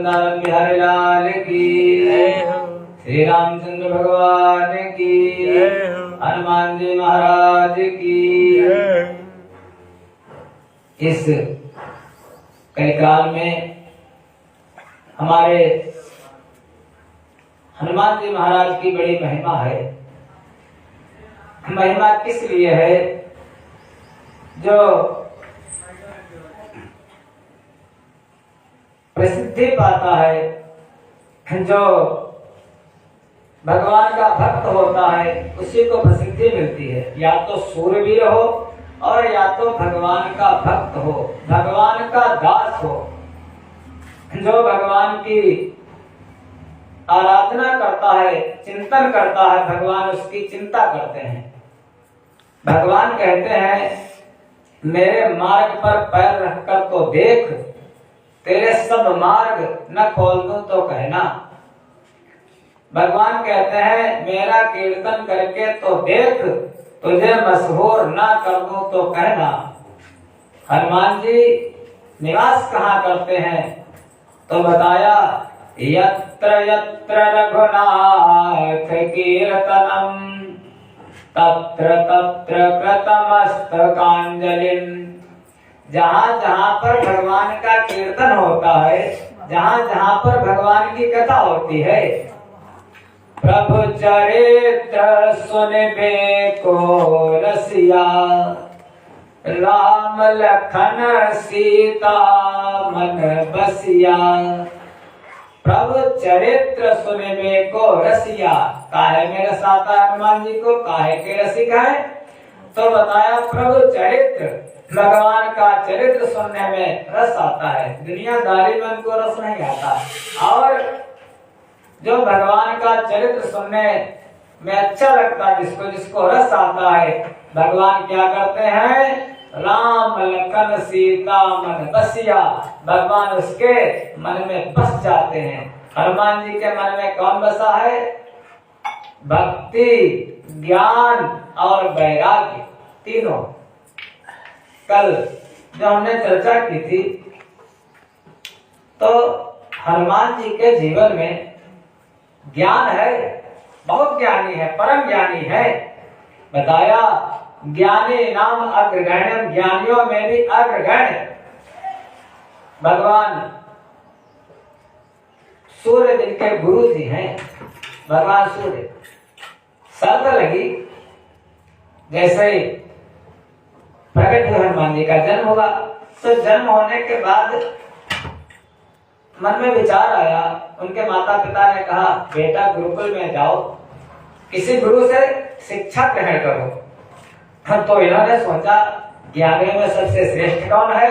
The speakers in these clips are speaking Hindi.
वृंदावन बिहारी लाल की, श्री रामचंद्र भगवान की, हनुमान जी महाराज की। इस कलिकाल में हमारे हनुमान जी महाराज की बड़ी महिमा है। महिमा किस लिए है? जो प्रसिद्धि पाता है, जो भगवान का भक्त होता है, उसी को प्रसिद्धि मिलती है। या तो सूरवीर हो और या तो भगवान का भक्त हो, भगवान का दास हो। जो भगवान की आराधना करता है, चिंतन करता है, भगवान उसकी चिंता करते हैं। भगवान कहते हैं, मेरे मार्ग पर पैर रखकर तो देख, तेरे सब मार्ग न खोल दूं तो कहना। भगवान कहते हैं, मेरा कीर्तन करके तो देख, तुझे मशहूर ना कर दूं तो कहना। हनुमान जी निवास कहाँ करते हैं? तो बताया, यत्र यत्र रघुनाथ कीर्तनम तत्र तत्र कृतमस्तकांजलिं। जहाँ जहाँ पर भगवान का कीर्तन होता है, जहाँ जहाँ पर भगवान की कथा होती है, प्रभु चरित्र सुनबे को रसिया, राम लखन सीता मन बसिया। प्रभु चरित्र सुनबे को रसिया, काहे में रस आता है हनुमान जी को? काहे के रसिक है? तो बताया, प्रभु चरित्र, भगवान का चरित्र सुनने में रस आता है। दुनियादारी में उनको रस नहीं आता। और जो भगवान का चरित्र सुनने में अच्छा लगता है, जिसको जिसको रस आता है, भगवान क्या करते हैं? राम लखन सीता मन बसिया, भगवान उसके मन में बस जाते हैं। हनुमान जी के मन में कौन बसा है? भक्ति, ज्ञान और वैराग्य, तीनों। कल जो हमने चर्चा की थी, तो हनुमान जी के जीवन में ज्ञान है, बहुत ज्ञानी है, परम ज्ञानी है। बताया, ज्ञानी नाम अग्रगण्य, ज्ञानियों में भी अग्रगण्य भगवान सूर्य जिनके गुरु जी हैं। भगवान सूर्य, शर्त लगी, जैसे ही प्रकट हुए हनुमान जी का जन्म हुआ, तो जन्म होने के बाद मन में विचार आया। उनके माता पिता ने कहा, बेटा गुरुकुल में जाओ, किसी गुरु से शिक्षा ग्रहण करो। तो इन्होंने सोचा, ज्ञानियों में सबसे श्रेष्ठ कौन है?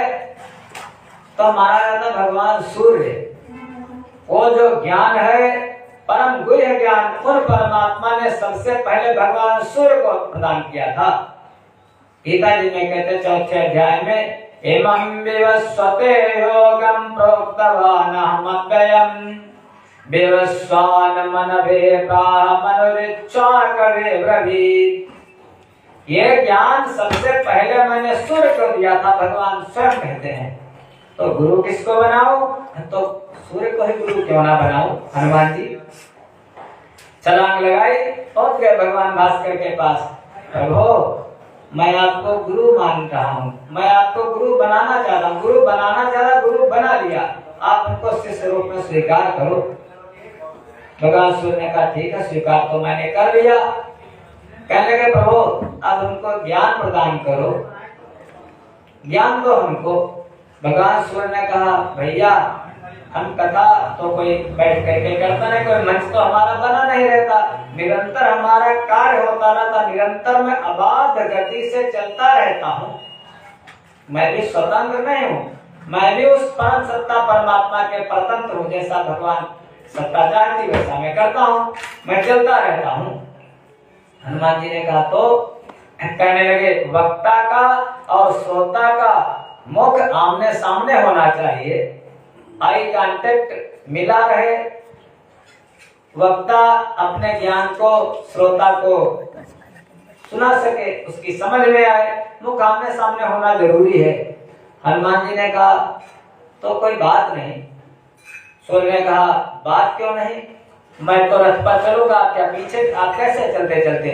तो माना जाता भगवान सूर्य। वो जो ज्ञान है, परम गुह्य ज्ञान, उन परमात्मा ने सबसे पहले भगवान सूर्य को प्रदान किया था। गीता जी में कहते 4थे अध्याय में, एवं विवस्वते योगं प्रोक्तवानहमद्वयम् विवस्वान मनवे मनुरिच्छा करे ब्रवीत। ये ज्ञान सबसे पहले मैंने सूर्य को दिया था, भगवान स्वयं कहते हैं। तो गुरु किसको बनाओ? तो सूर्य को ही गुरु क्यों ना बनाओ? हनुमान जी छलांग लगाई, पहुंच गए भगवान भास्कर के पास। प्रभु, मैं आपको गुरु मान रहा हूँ, मैं आपको गुरु बनाना चाहता हूँ। गुरु बनाना चाहता, गुरु बना लिया, आप उनको शिष्य रूप में स्वीकार करो। भगवान सूर्य ने कहा, ठीक है, स्वीकार तो मैंने कर लिया। कहने लगे, प्रभु अब उनको ज्ञान प्रदान करो, ज्ञान दो हमको। भगवान सूर्य ने कहा, भैया हम कथा तो कोई बैठ करके करता नहीं, कोई मंच तो हमारा बना नहीं रहता, निरंतर हमारा कार्य होता रहता, निरंतर मैं अबाध गति से चलता रहता हूँ। मैं भी स्वतंत्र नहीं हूँ, मैं भी उस परम सत्ता परमात्मा के परतंत्र हूँ। जैसा भगवान सत्ता चाहती वैसा मैं करता हूँ, मैं चलता रहता हूँ। हनुमान जी ने कहा, तो कहने लगे, वक्ता का और श्रोता का मुख आमने सामने होना चाहिए, आई कांटेक्ट मिला रहे, वक्ता अपने ज्ञान को श्रोता को सुना सके, उसकी समझ में आए, मुख आमने सामने होना जरूरी है। हनुमान जी ने कहा, तो कोई बात नहीं, सूर्य ने कहा बात क्यों नहीं, मैं तो रथ पर चलूंगा, आप क्या पीछे, आप कैसे चलते चलते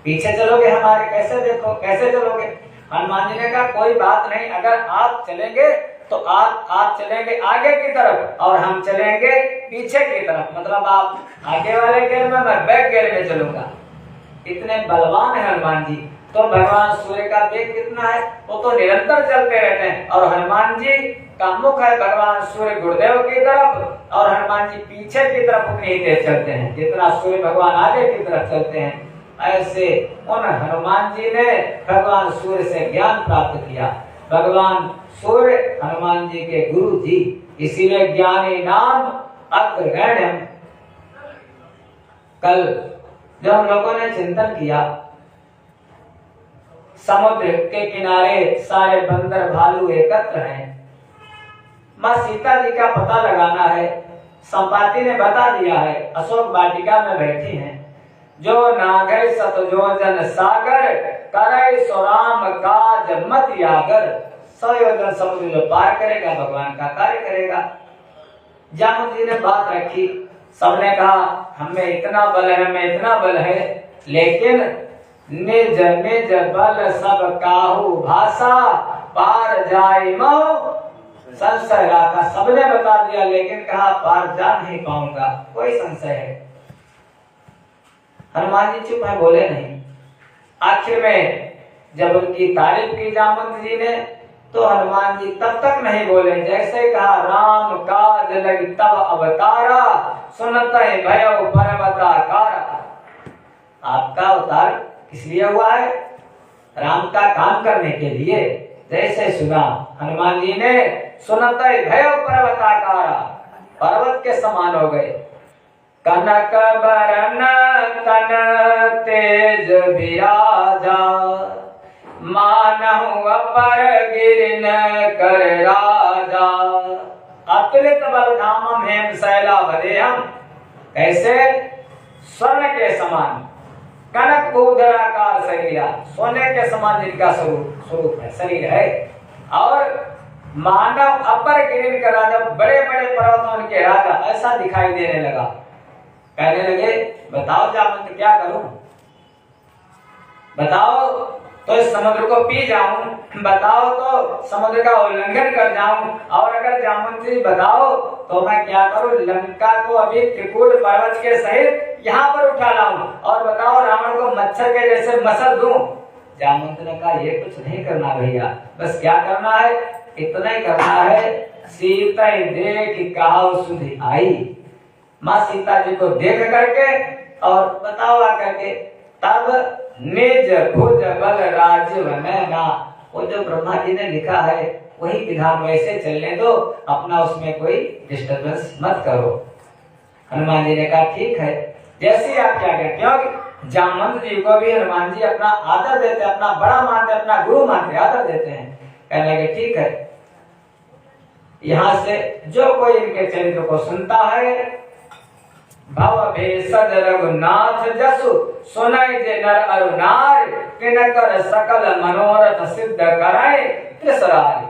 पीछे चलोगे हमारे, कैसे देखो कैसे चलोगे। हनुमान जी ने कहा कोई बात नहीं, अगर आप चलेंगे तो आप चलेंगे आगे की तरफ और हम चलेंगे पीछे की तरफ, मतलब आप आगे वाले गेयर में, मैं बैक गेयर में चलूंगा। इतने बलवान है हनुमान जी। तो भगवान सूर्य का वेग कितना है, वो तो निरंतर चलते रहते हैं, और हनुमान जी का मुख है भगवान सूर्य गुरुदेव की तरफ, और हनुमान जी पीछे की तरफ उतनी ही तेज चलते हैं जितना सूर्य भगवान आगे की तरफ चलते हैं। ऐसे उन हनुमान जी ने भगवान सूर्य से ज्ञान प्राप्त किया। भगवान सूर्य हनुमान जी के गुरु जी, इसीलिए ज्ञानी नाम अग्रगण्यम। कल जब हम लोगों ने चिंतन किया, समुद्र के किनारे सारे बंदर भालू एकत्र हैं, माँ सीता जी का पता लगाना है। संपाति ने बता दिया है, अशोक वाटिका में बैठी हैं, जो नागय सतजोजन सागर करे सो राम काज मत यागर। 100 योजन समुद्र जो पार करेगा भगवान का कार्य करेगा। जामुन जी ने बात रखी, सबने कहा हमें इतना बल है, हमें इतना बल है, लेकिन निज निज बल सब काहू भाषा पार जाए मो संशय राखा। सबने बता दिया, लेकिन कहा पार जा नहीं पाऊंगा, कोई संशय है। हनुमान जी चुप है, बोले नहीं। आखिर में जब उनकी तारीफ की जामवंत जी ने, तो हनुमान जी तब तक नहीं बोले, जैसे कहा राम काज लगी तब अवतारा सुनत भयो पर्वताकारा। आपका अवतार किस लिए हुआ है, राम का काम करने के लिए। जैसे सुना हनुमान जी ने, सुनत भयो पर्वताकारा, पर्वत के समान हो गए। कनक बरन तन तेज विराजा, मानहु अपर गिरिन कर राजा। अतुलित बलधामम हेम शैला बदेहम, कैसे स्वर्ण के समान, कनक उदराकार शरीर, सोने के समान जिनका स्वरूप है, शरीर है। और मानव अपर गिरिन का राजा, बड़े बड़े पर्वतों के राजा, ऐसा दिखाई देने लगा। कहने लगे बताओ जामवंत क्या करूं, बताओ तो इस समुद्र को पी जाऊं, बताओ तो समुद्र का उल्लंघन कर जाऊं, और अगर जामवंत जी बताओ तो मैं क्या करूं, लंका को अभी त्रिकूट पर्वत के सहित यहाँ पर उठा लाऊं, और बताओ रावण को मच्छर के जैसे मसल दूं। जामवंत ने कहा ये कुछ नहीं करना भैया, बस क्या करना है, इतना ही करना है, सीता देख कहा सुधि आई। माँ सीता जी को देख करके और बताओ करके, तब निज भुज बल राजीव नैना, वो जो ब्रह्मा जी ने लिखा है वही विधान वैसे चलने दो, अपना उसमें कोई डिस्टर्बेंस मत करो। हनुमान जी ने कहा ठीक है, जैसे आप क्या कहते, क्योंकि जामवंत जी को भी हनुमान जी अपना आदर देते, अपना बड़ा मानते, अपना गुरु मानते, आदर देते हैं। कहने लगे ठीक है, यहाँ से जो कोई इनके चरित्र को सुनता है, भव भेषज रघुनाथ जसु सुनय जे नर अरुनार, तिनकर सकल मनोरथ सिद्ध कराए त्रिसराय।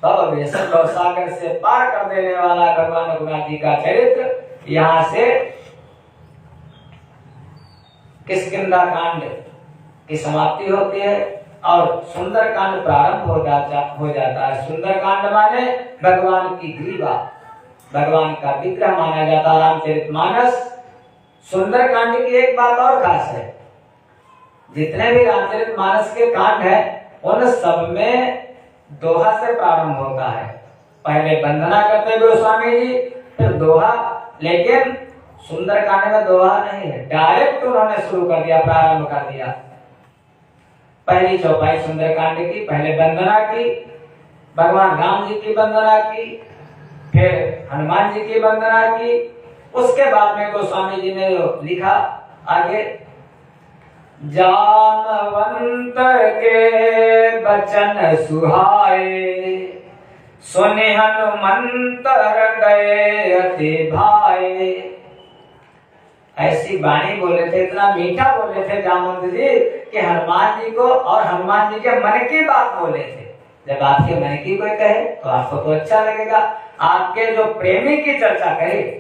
भव भेषज, भव सागर से पार कर देने वाला भगवान रघुनाथ जी का चरित्र। यहाँ से किष्किंधा कांड की समाप्ति होती है और सुंदर कांड प्रारंभ हो जाता है। सुंदर कांड माने भगवान की ग्रीवा, भगवान का विग्रह माना जाता है। रामचरितमानस सुंदर कांड की एक बात और खास है, जितने भी रामचरितमानस के कांड है उन सब में दोहा से प्रारंभ होता है। पहले वंदना करते गोस्वामी जी, फिर दोहा, लेकिन सुंदर कांड में दोहा नहीं है, डायरेक्ट उन्होंने शुरू कर दिया, प्रारंभ कर दिया। पहली चौपाई सुंदर कांड की, पहले वंदना की, भगवान राम जी की वंदना की, फिर हनुमान जी की वंदना की, उसके बाद में गोस्वामी जी ने लिखा आगे, जामवंत के बचन सुहाए, सुने हनुमंत हृदय अति भाए। ऐसी वाणी बोले थे, इतना मीठा बोले थे जामवंत जी कि हनुमान जी को और हनुमान जी के मन की बात बोले थे। जब आपके मन की कोई कहे तो आपको तो अच्छा लगेगा। आपके जो प्रेमी की चर्चा करे,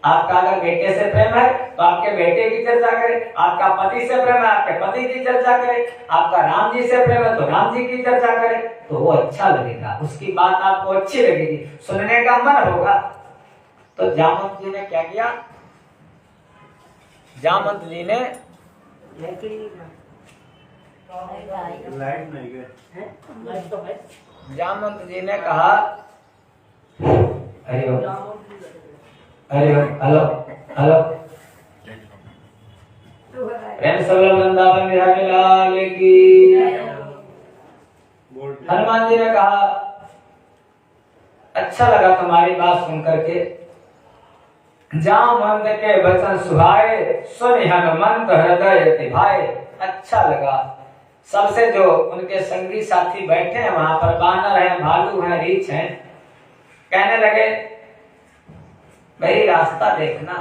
आपका अगर बेटे से प्रेम है तो आपके बेटे की चर्चा करे, आपका पति से प्रेम है आपके पति की चर्चा करे, आपका राम जी से प्रेम है तो राम जी की चर्चा करे, तो वो अच्छा लगेगा, उसकी बात आपको अच्छी लगेगी, सुनने का मन होगा। तो जामवंत जी ने क्या किया? जामवंत जी ने जामवंत जी ने कहा, अरे हेलो हेलो, प्रेम सर्व वृंदावन बिहारी लाल की। हनुमान जी ने कहा, अच्छा लगा तुम्हारी बात सुन करके, जामवंत के वचन सुहाए, सुनि हनुमंत हृदय तिभाए। अच्छा लगा। सबसे जो उनके संगी साथी बैठे हैं वहां पर, बानर है, भालू है, रीछ है, कहने लगे मेरी रास्ता देखना,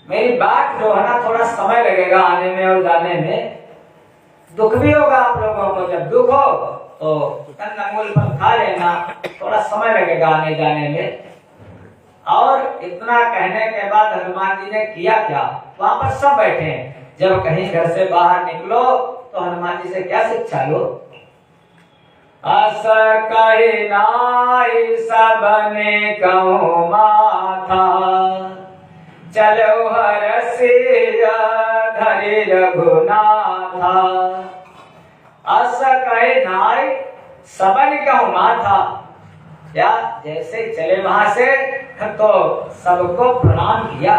मेरी बात जो है ना थोड़ा समय लगेगा आने में और जाने में, दुख भी होगा आप लोगों को, जब दुख हो तो कंदमूल पर खा लेना, थोड़ा समय लगेगा आने जाने में। और इतना कहने के बाद हनुमान जी ने किया क्या? वहां पर सब बैठे हैं, जब कहीं घर से बाहर निकलो तो हनुमान जी से क्या शिक्षा लो? अस कहि नाई सबने कहूँ माथा, चलो हरसिया धरि रघुनाथा। अस कहि नाई सबने कहूँ माथा, क्या जैसे चले वहां से तो सबको प्रणाम किया।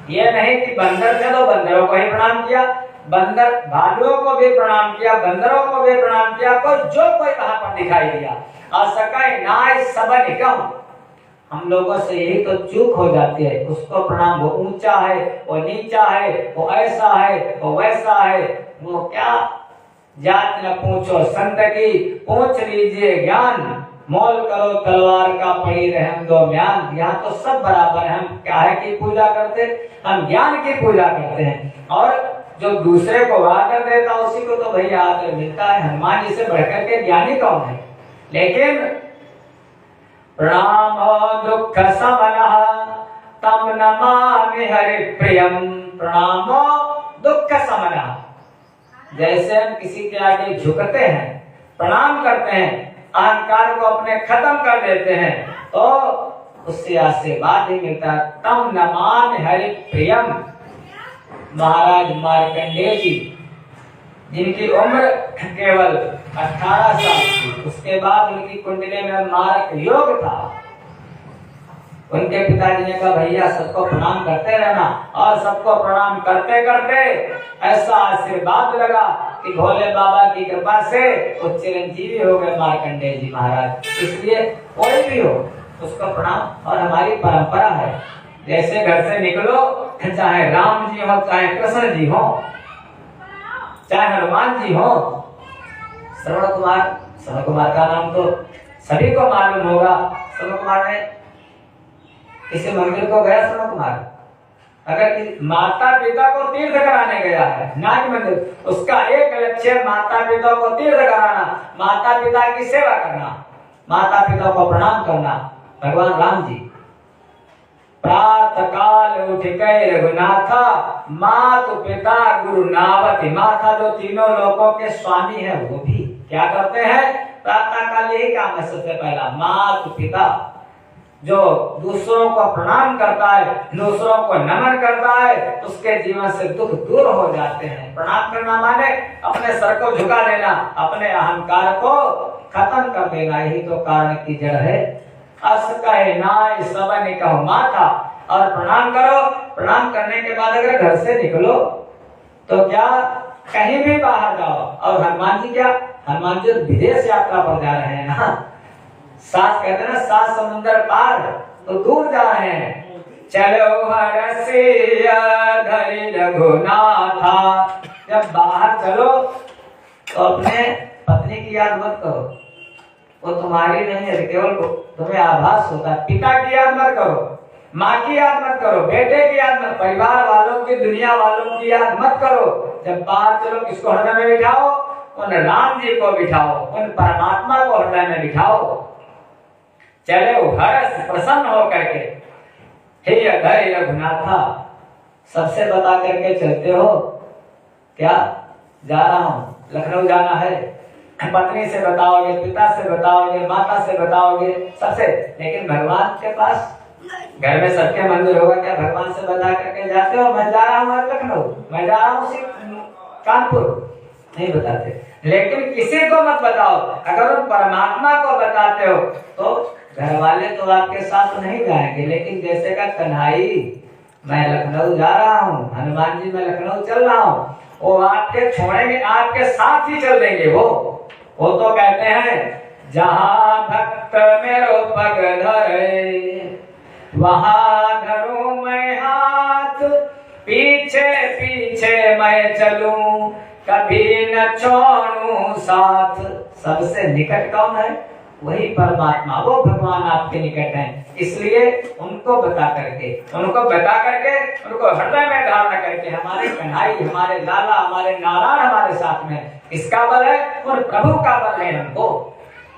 ये नहीं कि बंदर थे तो बंदरों को ही प्रणाम किया, बंदर भालुओं को भी प्रणाम किया, बंदरों को भी प्रणाम किया, कोई जो कोई वहां पर दिखाई दिया। असकाय नाय सबन कहूं, हम लोगों से यही तो चूक हो जाती है, उसको प्रणाम, वो ऊंचा है, वो नीचा है, वो ऐसा है, वो वैसा है, वो क्या जात न पूछो संत की, पूछ लीजिए ज्ञान, मोल करो तलवार का पड़ी रहम दो म्यान। यहाँ तो सब बराबर है, हम क्या है की पूजा करते, हम ज्ञान की पूजा करते हैं, और जो दूसरे को आदर देता उसी को तो भैया आदर मिलता है। हनुमान जी से बढ़कर के ज्ञानी कौन है? लेकिन प्रणाम दुख समनः तम नमामि हरि प्रियम, प्रणाम दुख समनः, जैसे हम किसी के आगे झुकते हैं, प्रणाम करते हैं, अहंकार को अपने खत्म कर देते हैं, तो उससे आशीर्वाद ही मिलता है। तम नमामि हरि प्रियम। महाराज मार्कंडेय जी, जिनकी उम्र केवल 18 साल थी, उसके बाद उनकी कुंडली में मारक योग था, उनके पिताजी ने कहा भैया सबको प्रणाम करते रहना, और सबको प्रणाम करते करते ऐसा आशीर्वाद लगा कि भोले बाबा की कृपा से वो चिरंजीवी हो गए मार्कंडेय जी महाराज। इसलिए कोई भी हो उसको प्रणाम, और हमारी परंपरा है, जैसे घर से निकलो, चाहे राम जी हो, चाहे कृष्ण जी हो, चाहे हनुमान जी हो, श्रवण कुमार का नाम तो सभी को मालूम होगा। श्रवण कुमार ने किसी मंदिर को गया, श्रवण कुमार अगर माता पिता को तीर्थ कराने गया है, नाग मंदिर, उसका एक लक्ष्य माता पिता को तीर्थ कराना, माता पिता की सेवा करना, माता पिता को प्रणाम करना। भगवान राम जी प्रातः काल उठ गए रघुनाथा, मातु पिता गुरु नावती माथा, जो तीनों लोकों के स्वामी है वो भी क्या करते हैं? प्रातः काल यही काम है सबसे पहला, मातु पिता, जो दूसरों को प्रणाम करता है, दूसरों को नमन करता है, उसके जीवन से दुख दूर हो जाते हैं। प्रणाम करना माने अपने सर को झुका देना, अपने अहंकार को खत्म कर देना, यही तो कारण की जड़ है। अस कहे नाय सबने कहूं माथा, और प्रणाम करो। प्रणाम करने के बाद अगर घर से निकलो तो क्या कहीं भी बाहर जाओ, और हनुमान जी क्या, हनुमान जी विदेश यात्रा पर जा रहे हैं ना, सात कहते हैं ना, 7 समुंदर पार, तो दूर जा रहे हैं। चलो हरसिया धरि रघुनाथा, जब बाहर चलो तो अपने पत्नी की याद मत करो, वो तुम्हारी नहीं है, केवल तुम्हें आभास होता है। पिता की याद मत करो, माँ की याद मत करो, बेटे की याद मत, परिवार वालों की, दुनिया वालों की याद मत करो। जब बाहर चलो किसको हृदय में बिठाओ? उन राम जी को बिठाओ, उन परमात्मा को हृदय में बिठाओ। चले हर्ष प्रसन्न हो करके, हे अधर रघुनाथा, सबसे बता करके चलते हो क्या? जा रहा हूँ, लखनऊ जाना है। पत्नी से बताओगे, पिता से बताओगे, माता से बताओगे, सबसे। लेकिन भगवान के पास घर में सबके मंदिर होगा, क्या भगवान से बता करके जाते हो मैं जा रहा हूँ लखनऊ, मैं जा रहा हूँ कानपुर? नहीं बताते। लेकिन किसी को मत बताओ। अगर उन परमात्मा को बताते हो तो घर वाले तो आपके साथ नहीं जाएंगे, लेकिन जैसे का कन्हई मैं लखनऊ जा रहा हूँ, हनुमान जी मैं लखनऊ चल रहा हूँ, वो आपके छोड़ेंगे, आपके साथ ही चल देंगे। वो तो कहते हैं जहाँ भक्त मेरो पग धरे वहाँ धरूं मैं हाथ, पीछे पीछे मैं चलूं कभी न छोड़ूं साथ। सबसे निकट कौन है? वही परमात्मा, वो भगवान आपके निकट हैं। इसलिए उनको बता करके उनको हृदय में धारण करके हमारे कन्हई, हमारे लाला, हमारे नारायण हमारे साथ में, किसका बल है? उन प्रभु का बल है। हमको,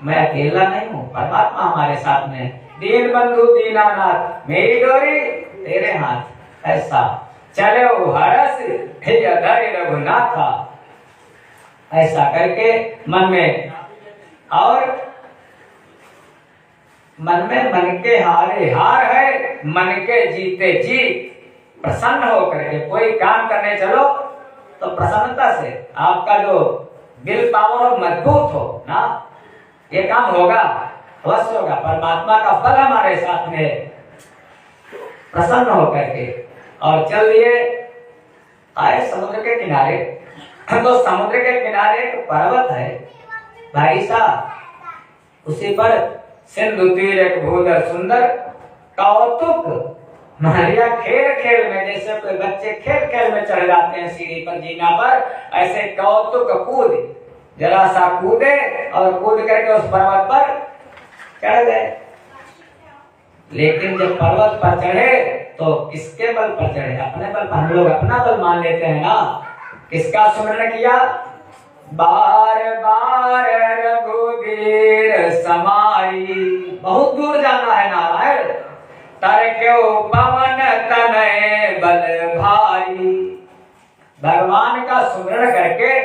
मैं अकेला नहीं हूँ, परमात्मा हमारे साथ में। दीन बंधु दीनानाथ, मेरी डोरी तेरे हाथ। ऐसा चले हरस हे अधर रघुनाथा, ऐसा करके मन में, और मन में मन के हारे हार है, मन के जीते जीत। प्रसन्न हो करके कोई काम करने चलो तो प्रसन्नता से, आपका जो दिल पावर मजबूत हो ना, ये काम होगा, अवश्य होगा। परमात्मा का बल हमारे साथ में, प्रसन्न हो करके और चल दिए। आए समुद्र के किनारे, तो समुद्र के किनारे एक पर्वत है भाई साहब, उसी पर सिंधु तीर एक भूधर सुंदर कौतुक मारिया। खेल खेल में, जैसे कोई बच्चे खेल खेल में चढ़ जाते हैं सीढ़ी पर, जीना पर, ऐसे कौतुक कूद, जरा सा कूदे और कूद करके उस पर्वत पर चढ़ गए। लेकिन जब पर्वत पर चढ़े तो किसके बल पर चढ़े? अपने बल पर। हम लोग अपना बल मान लेते हैं ना। किसका सुमरण किया? बार बार रघुवीर समाई, बहुत दूर जाना है नारायण। तरक्यो पवन तनय बल भारी, भगवान का सुमरण करके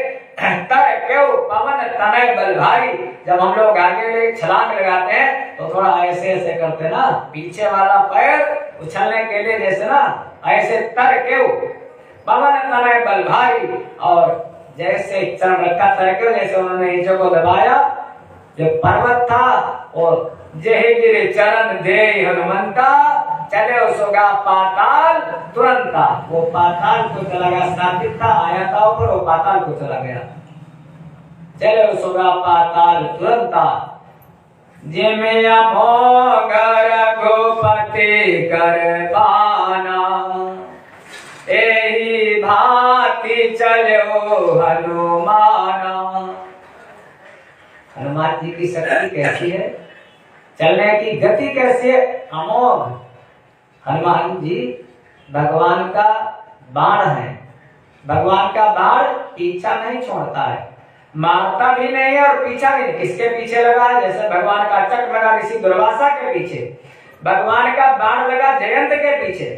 तरक्यो पवन तनय बल भारी। जब हम लोग आगे छलांग लगाते हैं तो थोड़ा ऐसे ऐसे करते ना, पीछे वाला पैर उछलने के लिए, जैसे ना ऐसे तरक्यो पवन तनय बल भारी। और जैसे चरण रखा तरक्यो, जैसे उन्होंने नीचे को दबाया, जो पर्वत था और जय गिरे चरण दे हनुमंता, चले उसोगा पाताल तुरंता। वो पाताल को चला गया, स्थापित था, आया था ऊपर, वो पाताल को चला गया। चले उसोगा पाताल तुरंता, जिमे अमोघ रघुपति कर बाना, एही भांति चलो हनुमाना। हनुमान जी की शक्ति कैसी है, चलने की गति कैसी है, अमोघ। हनुमान जी भगवान का बाण है। भगवान का बाण पीछा नहीं छोड़ता है, मारता भी नहीं है और पीछा भी नहीं। किसके पीछे लगा है? जैसे भगवान का चक्र लगा ऋषि दुर्वासा के पीछे, भगवान का बाण लगा जयंत के पीछे।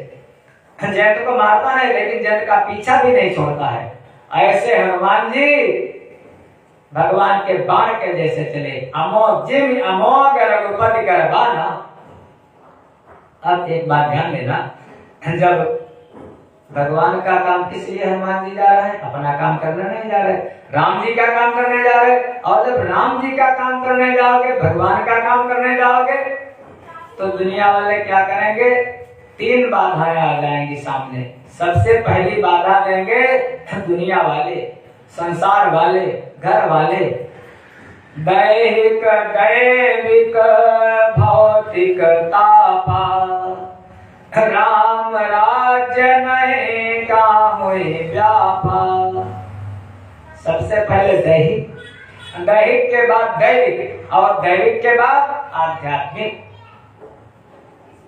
जयंत को मारता नहीं, लेकिन जयंत का पीछा भी नहीं छोड़ता है। ऐसे हनुमान जी भगवान के बाण के जैसे चले। अमोघ जिम अमोघ रघुपति कर बाना। अब एक बात ध्यान देना, जब भगवान का काम किस लिए हनुमान जी जा रहे हैं? अपना काम करने नहीं जा रहे, राम जी का काम करने जा रहे। और जब राम जी का काम करने जाओगे, भगवान का काम करने जाओगे, तो दुनिया वाले क्या करेंगे? 3 बाधाएं आ जाएंगी सामने। सबसे पहली बाधा देंगे दुनिया वाले, संसार वाले, घर वाले। दैहिक दैविक भौतिक तापा, राम राज्य नहीं काहुई व्यापा। सबसे पहले दैहिक, दैहिक के बाद दैविक, और दैविक के बाद आध्यात्मिक।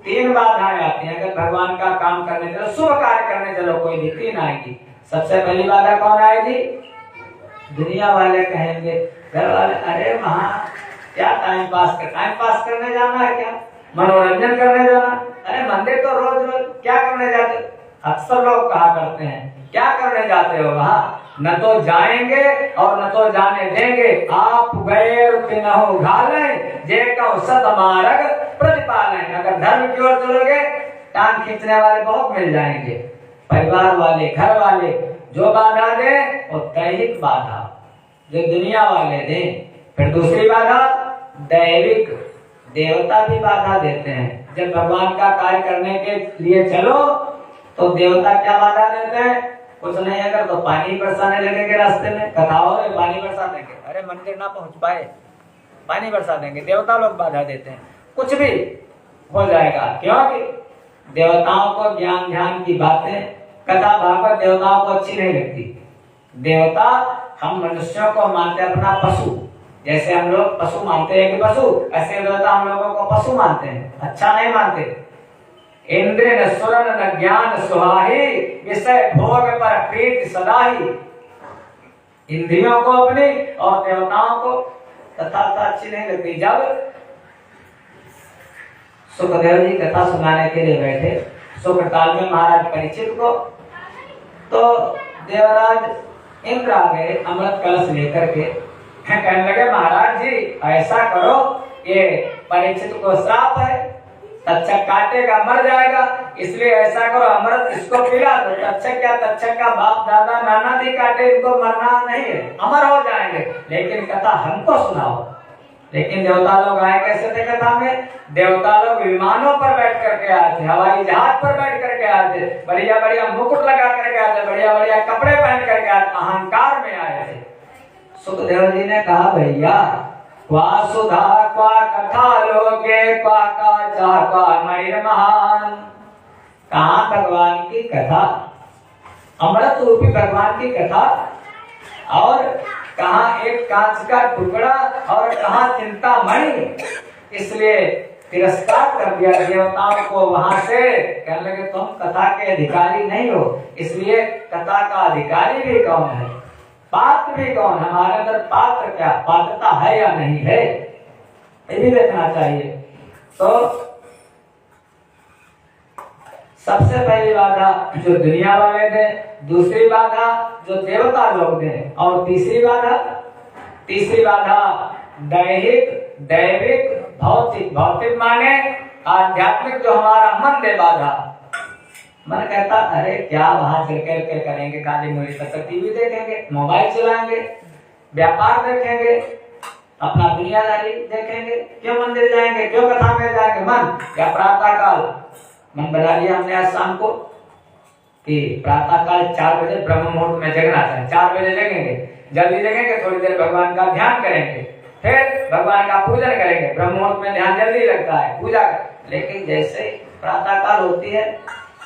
3 बाधाएं आती हैं अगर भगवान का काम करने चलो, शुभ कार्य करने चलो, कोई भी 3 आएगी। सबसे पहली बाधा कौन आएगी? दुनिया वाले कहेंगे, घर वाले, अरे वहाँ क्या टाइम पास करने जाना है, क्या मनोरंजन करने जाना, अरे मंदिर तो रोज रोज क्या करने जाते। अक्सर लोग कहा करते हैं, क्या करने जाते हो वहाँ, न तो जाएंगे और न तो जाने देंगे, आप गैर पिनहु घालें, जे कहो सतमार्ग प्रतिपालें। अगर धर्म की ओर चलोगे, टांग खींचने वाले बहुत मिल जाएंगे, परिवार वाले, घर वाले जो बाधा दे वो दैहिक बाधा जो दुनिया वाले दे। फिर दूसरी बाधा दैविक, देवता भी बाधा देते हैं। जब भगवान का कार्य करने के लिए चलो तो देवता क्या बाधा देते हैं, कुछ नहीं अगर तो पानी बरसाने लगेंगे रास्ते में, कथाओं में पानी बरसा देंगे, अरे मंदिर ना पहुंच पाए पानी बरसा देंगे, देवता लोग बाधा देते हैं, कुछ भी हो जाएगा। क्योंकि देवताओं को ज्ञान ध्यान की बातें, कथा भागवत देवताओं को अच्छी नहीं लगती। देवता हम मनुष्यों को मानते अपना पशु, जैसे हम लोग पशु मानते हैं कि पशु, ऐसे देवता हम लोगों को पशु मानते हैं, अच्छा नहीं मानते। इंद्र न सुरन न ज्ञान सुहाही, विषय भोग पर प्रीति सदाही। इंद्रियों को अपनी और देवताओं को कथा अच्छी नहीं लगती। जब सुखदेव जी कथा सुनाने के लिए बैठे सुखकाल में महाराज परीक्षित को, तो देवराज इंद्र आ गए अमृत कलश लेकर के, कहने लगे महाराज जी ऐसा करो, ये परीक्षित को श्राप है, तक्षक काटेगा मर जाएगा, इसलिए ऐसा करो अमृत इसको पिला दो। तक्षक क्या, तक्षक का बाप दादा नाना भी काटे, इनको मरना नहीं है, अमर हो जाएंगे, लेकिन कथा हमको सुनाओ। लेकिन देवता लोग आए कैसे थे कथा में, देवता लोग विमानों पर बैठ करके आए थे, हवाई जहाज पर बैठ करके आए थे, बढ़िया बढ़िया मुकुट लगा करके आए थे, बढ़िया बढ़िया कपड़े पहन करके आए, अहंकार में आए थे। सुखदेव जी ने कहा भैया क्वा सुधा क्वा कथा लोगे क्वा काचा क्वा मणिर महान। कहाँ भगवान की कथा, अमृत रूपी भगवान की कथा, और कहाँ एक कांच का टुकड़ा और कहाँ चिंतामणि। इसलिए तिरस्कार कर दिया देवताओं को वहां से, कहने लगे तुम कथा के अधिकारी नहीं हो, इसलिए कथा का अधिकारी भी कौन है, पात्र भी कौन, हमारे अंदर पात्र क्या, पात्रता है या नहीं है, ये भी देखना चाहिए। तो सबसे पहली बाधा जो दुनिया वाले थे, दूसरी बाधा जो देवता लोग थे, और तीसरी बाधा दैहिक दैविक भौतिक। भौतिक माने आध्यात्मिक, जो हमारा मन दे बाधा। मन कहता अरे क्या वहां चल के करेंगे, काली मुरी तक टीवी देखेंगे, मोबाइल चलाएंगे, व्यापार देखेंगे, अपना दुनियादारी देखेंगे, क्यों मंदिर जाएंगे, क्यों कथा में जाएंगे। मन क्या प्रातः काल मन बना लिया हमने आज शाम को कि प्रातः काल 4 बजे ब्रह्म मुहूर्त में जगना है, 4 बजे जगेंगे, जल्दी जगेंगे, थोड़ी देर भगवान का ध्यान करेंगे, फिर भगवान का पूजन करेंगे। ब्रह्म मुहूर्त में ध्यान जल्दी लगता है, पूजा। लेकिन जैसे प्रातः काल होती है,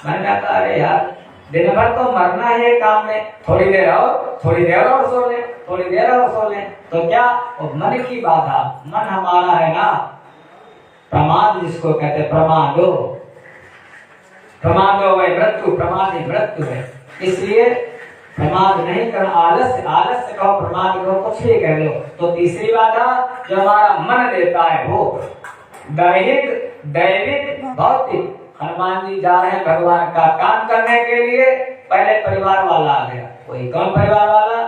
मैंने कहा अरे यार दिन भर तो मरना है काम में, थोड़ी देर और सो ले, थोड़ी देर और सो ले, तो क्या वो मन की बाधा। मन हमारा है ना प्रमाद, जिसको कहते प्रमादो वै मृत्यु, प्रमाद ही मृत्यु है। इसलिए प्रमाद नहीं करना, आलस्य कहो, प्रमाद कहो, कुछ भी कह लो। तो तीसरी बाधा जो हमारा मन देता है वो दैहिक दैविक भौतिक। हनुमान जी जा रहे हैं भगवान का काम करने के लिए, पहले परिवार वाला आ गया। कोई कौन परिवार वाला,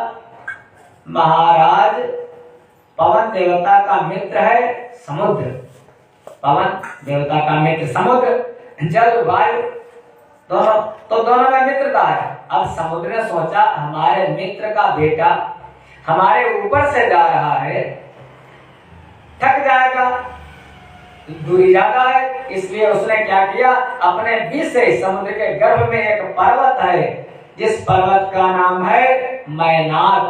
महाराज पवन देवता का मित्र है समुद्र, पवन देवता का मित्र समुद्र, जल वायु दोनों, तो दोनों में मित्रता है। अब समुद्र ने सोचा हमारे मित्र का बेटा हमारे ऊपर से जा रहा है, थक जाएगा, दूरी ज्यादा है, इसलिए उसने क्या किया, अपने बीच से समुद्र के गर्भ में एक पर्वत है, जिस पर्वत का नाम है मैनाक।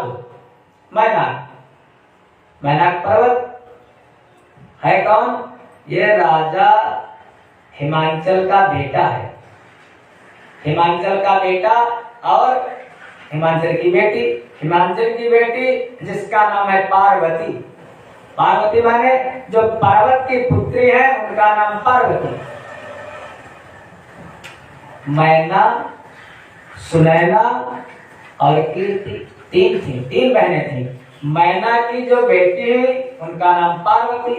मैनाक पर्वत है कौन, ये राजा हिमांचल का बेटा है, हिमांचल का बेटा और हिमांचल की बेटी जिसका नाम है पार्वती। पार्वती माने जो पर्वत की पुत्री है उनका नाम पार्वती। मैना, सुनैना और कीर्ति, तीन थी, 3 बहनें थी। मैना की जो बेटी है उनका नाम पार्वती,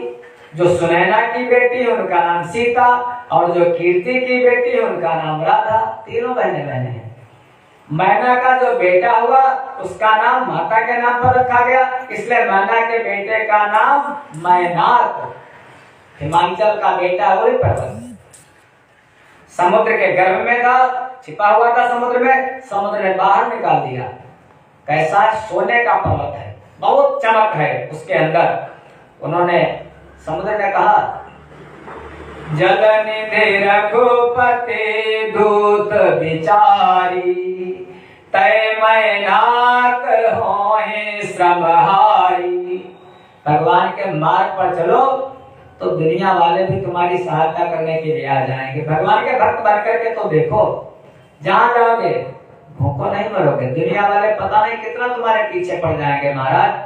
जो सुनैना की बेटी है उनका नाम सीता, और जो कीर्ति की बेटी है उनका नाम राधा। तीनों बहनें हैं। मैना का जो बेटा हुआ उसका नाम माता के नाम पर रखा गया, इसलिए मैना के बेटे का नाम मैनाक। हिमाचल का बेटा वही पर्वत समुद्र के गर्भ में था, छिपा हुआ था समुद्र में, समुद्र ने बाहर निकाल दिया। कैसा सोने का पर्वत है, बहुत चमक है उसके अंदर। उन्होंने समुद्र ने कहा, जल निधि रघुपति दूत विचारी, तय मैनाक होए श्रमहारी। भगवान के मार्ग पर चलो तो दुनिया वाले भी तुम्हारी सहायता करने के लिए आ जाएंगे। भगवान के भक्त बन करके तो देखो, जहां जाओगे भूखो नहीं मरोगे। दुनिया वाले पता नहीं कितना तुम्हारे पीछे पड़ जाएंगे महाराज।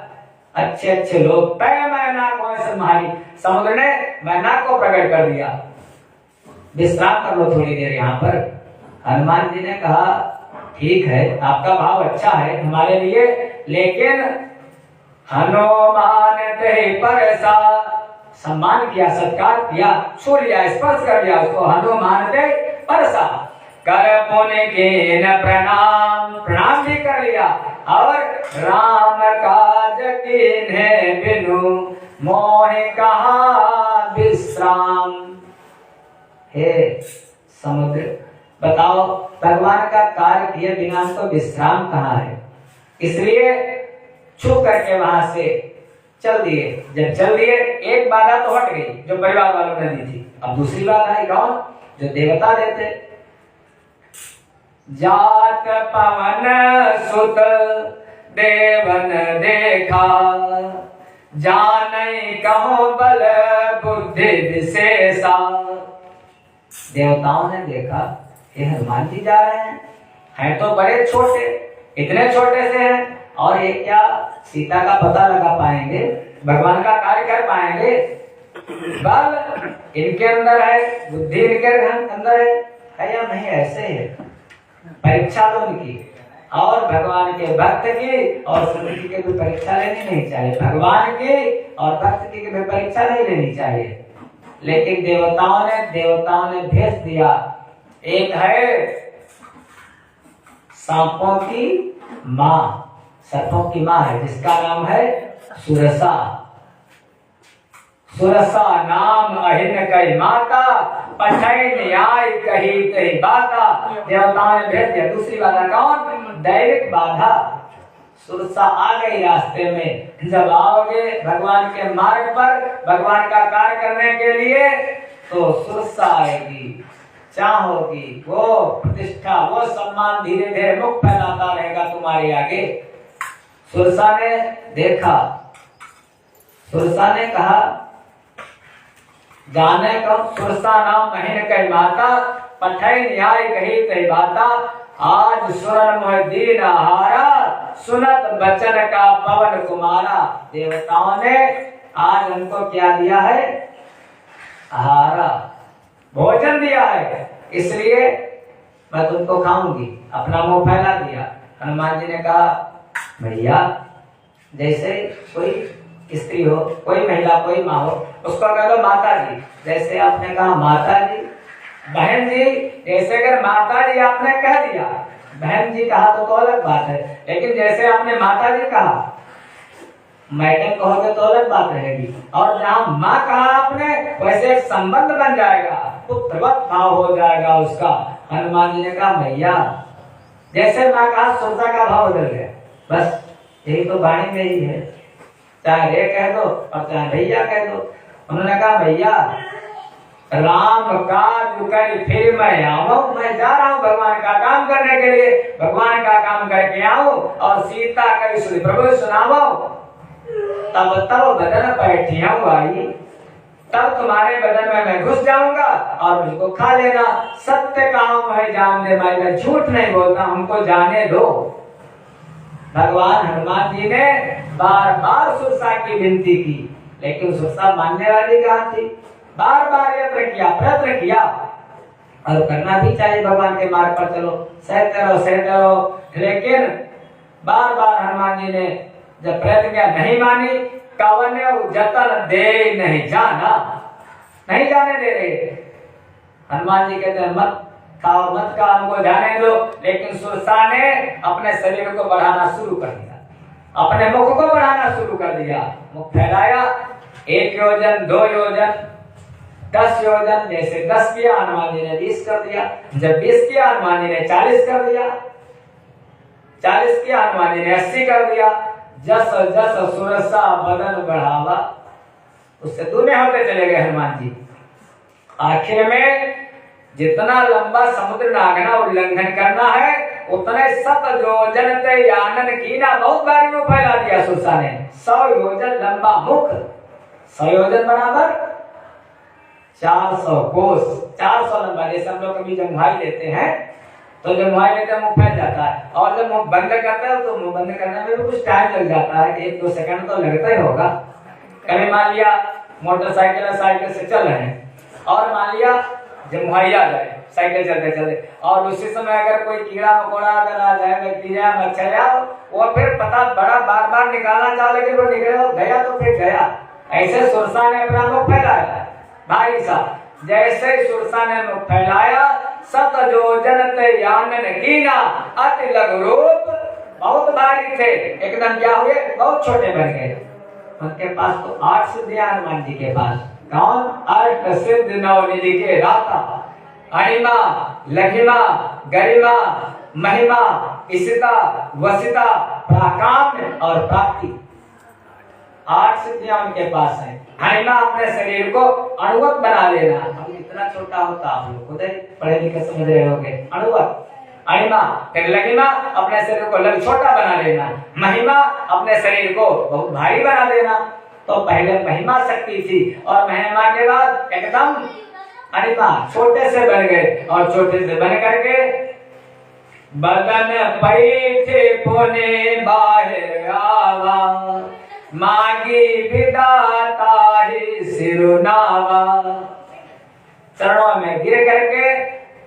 अच्छे अच्छे लोग तय मैनाक होए श्रमहारी, समुद्र ने मैनाक को प्रकट कर दिया। विश्राम कर लो थोड़ी देर यहाँ पर। हनुमान जी ने कहा, ठीक है आपका भाव अच्छा है हमारे लिए, लेकिन हनुमान ते परसा, सम्मान किया, सत्कार किया, छू लिया, स्पर्श कर लिया उसको। हनुमान ते परसा, कर पुण्य के न प्रणाम, प्रणाम भी कर लिया। और राम काज कीन्हे बिनु मोहि कहाँ विश्राम। हे समुद्र, बताओ भगवान का कार्य किए बिना तो विश्राम कहाँ है। इसलिए छू करके वहां से चल दिए। जब चल दिए एक बाधा तो हट गई जो परिवार वालों ने दी थी, अब दूसरी बाधा है कौन, जो देवता देते। जात पवन सुत देवन देखा, जानै कहो बल बुद्धि विशेषा। देवताओं ने देखा ये हनुमान जी जा रहे हैं तो बड़े छोटे, इतने छोटे से हैं, और ये क्या सीता का पता लगा पाएंगे, भगवान का कार्य कर पाएंगे। बल इनके अंदर है, बुद्धि इनके अंदर है या नहीं, ऐसे है। परीक्षा लो इनकी, और भगवान के भक्त की और समिति की भी परीक्षा लेनी नहीं चाहिए। भगवान की और भक्त की भी परीक्षा नहीं लेनी चाहिए। लेकिन देवताओं ने भेज दिया। एक है सांपों की माँ, सर्पों की माँ है, जिसका नाम है सुरसा। सुरसा नाम अहिन कही माता, पठै न्याय कही कही बाता। देवताओं ने भेज दिया। दूसरी बाधा कौन, दैविक बाधा। सुरसा आ गई रास्ते में। जब आओगे भगवान के मार्ग पर भगवान का कार्य करने के लिए, तो सुरसा आएगी, चाहोगी वो प्रतिष्ठा, वो सम्मान धीरे धीरे मुख फैलाता रहेगा तुम्हारे आगे। सुरसा ने देखा, सुरसा ने कहा, जाने कब सुरसा नाम महीन कही माता, पठै न्याय कही कही बाता। आज सुरन मोह दीन हारा, सुनत बचन का पवन कुमारा। देवताओं ने आज हमको क्या दिया है, आहारा, भोजन दिया है, इसलिए मैं तुमको खाऊंगी। अपना मुंह फैला दिया। हनुमान जी ने कहा, भैया जैसे कोई स्त्री हो, कोई महिला, कोई माँ हो, उसको कह दो माता जी। जैसे आपने कहा माता जी, बहन जी, जैसे अगर माता जी आपने कह दिया, बहन जी कहा तो अलग बात है, लेकिन जैसे आपने माता जी कहा, मैडम कहोगे तो अलग बात रहेगी। और जहाँ माँ कहा आपने, वैसे एक संबंध बन जाएगा, पुत्रवत भाव हो जाएगा उसका। हनुमान जी ने कहा, भैया जैसे माँ कहा, सुरसा का भाव बदल गया। बस यही तो वाणी में ही है, चाहे रे कह दो और चाहे भैया कह दो। उन्होंने कहा, भैया राम काज कर फिर मैं आऊं, मैं जा रहा हूँ भगवान का काम करने के लिए, भगवान का काम करके आऊं और सीता का प्रभु सुनाओ। तब बदन पैठिया आई, तब तुम्हारे बदन में मैं घुस जाऊंगा और मुझको खा लेना। सत्य काम है जान दे, मैं झूठ नहीं बोलता, हमको जाने दो। भगवान हनुमान जी ने बार बार सुरसा की विनती की, लेकिन सुरसा मानने वाली कहाँ थी। बार बार यत्न किया, प्रयत्न किया, और करना भी चाहिए भगवान के मार्ग पर चलो, सहते रहो, लेकिन बार बार हनुमान जी ने जब प्रतिज्ञा नहीं मानी, कवन जतन दे नहीं जाना, नहीं जाने दे रहे। हनुमान जी कहते हैं मत खाओ मत खाओ, हमको जाने दो। लेकिन सुरसा ने अपने शरीर को बढ़ाना शुरू कर दिया, अपने मुख को बढ़ाना शुरू कर दिया। मुख फैलाया, 1 योजन 2 योजन 10 योजन, जैसे 10 किया हनुमान जी ने 20 कर दिया, जब 20 किया हनुमान जी ने 40 कर दिया, 40 किया हनुमान जी ने 80 कर दिया। जस जस सुरसा बदन बढ़ावा, उससे दूने होते चले गए हनुमान जी। आखिर में जितना लंबा समुद्र नागना उल्लंघन करना है उतने 7 योजन ते आनन कीना, बहुत बारी में फैला दिया सुरसा ने। 100 योजन लंबा मुख, 100 योजन बराबर 400 कोस, 400 लंबा। जैसे हम लोग कभी जंघाई लेते हैं तो जंघाई लेते हैं मुंह फैल जाता है, और जब मुंह बंद करता है तो मुंह बंद करने में भी कुछ टाइम लग जाता है, 1-2 सेकंड तो लगता ही होगा। कभी मान लिया मोटरसाइकिल या साइकिल से चल रहे हैं और मान लिया जब मुहैया जाए साइकिल चलते चलते, और उसी समय अगर कोई कीड़ा मकोड़ा अगर आ जाए, बैक्टीरिया मच्छर या वो फिर पता बड़ा बार बार निकालना चाह, लेकिन वो निकले गया तो फिर गया। ऐसे सुरसा ने अपना मुख फैलाया भाई साहब, जैसे सुरसा ने मुख फैलाया 7 योजन ते आनन कीना, अति लघु रूप, बहुत भारी थे, एकदम क्या हुए बहुत छोटे बन गए। उनके पास तो 8 सिद्धियां हनुमान जी के पास। कौन? 8 सिद्ध नवनिधि के दाता, अणिमा लघिमा गरिमा महिमा इसिता वसिता प्राकाम्य और प्राप्ति, 8 सिद्धियां उनके पास है। अणिमा अपने शरीर को अणुवत बना लेना, हम इतना छोटा होता आप लोग खुद पढ़े लिखे समझ रहे होंगे, अणुवत। अणिमा फिर लघिमा अपने शरीर को लघु छोटा बना लेना, महिमा अपने शरीर को बहुत भारी बना देना। तो पहले महिमा शक्ति थी और महिमा के बाद एकदम अणिमा छोटे से बन गए, और छोटे से बन करके बदन पैठे पुने बाहर आवा, मागी विदाता ही सिरुनावा, चरणों में गिर करके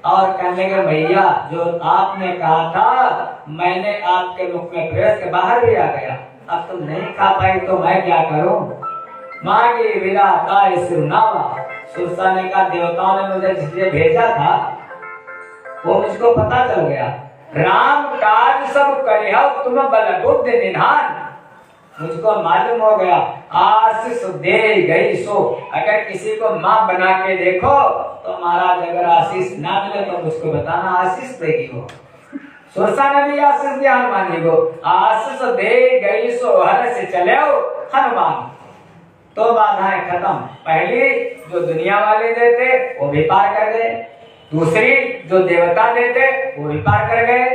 और कहने के भैया जो आपने कहा था मैंने आपके मुख में प्रवेश के बाहर भी आ गया, अब तुम नहीं खा पाई तो मैं क्या करूं। मागी विदाता ही सिरुनावा, सुरसा ने कहा देवताओं ने मुझे जिसलिए भेजा था वो मुझको पता चल गया, राम काज सब करिह तुम बल बुद्धि निधान, मुझको मालूम हो गया आशीष दे गई सो, अगर किसी को माँ बना के देखो तो महाराज अगर आशीष ना मिले तो मुझको बताना आशीष देगी वो। सुरसा ने भी आशीष दिया हनुमान जी को, आशीष दे गई सो हर से चले हनुमान। तो बाधाएं खत्म, पहली जो दुनिया वाले देते वो भी पार कर गए, दूसरी जो देवता देते वो भी पार कर गए,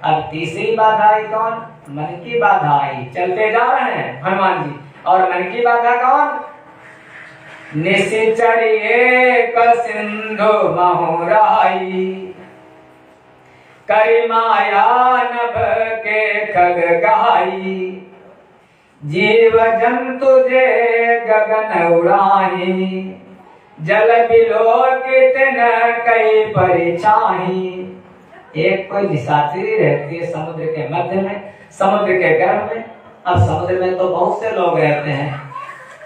अब तीसरी बाधा आई कौन? मन की बाधा आई। चलते जा रहे हैं हनुमान जी, और मन की बाधा कौन? निशिचरिए क सिंधु महुराई, करि माया नभ के खग गाई, जीव जंतु जे गगन उड़ाही, जल बिलोकित न कई परिछाही। एक कोई निशाचरी रहती है समुद्र के मध्य में, समुद्र के गर्भ में। अब समुद्र में तो बहुत से लोग रहते हैं,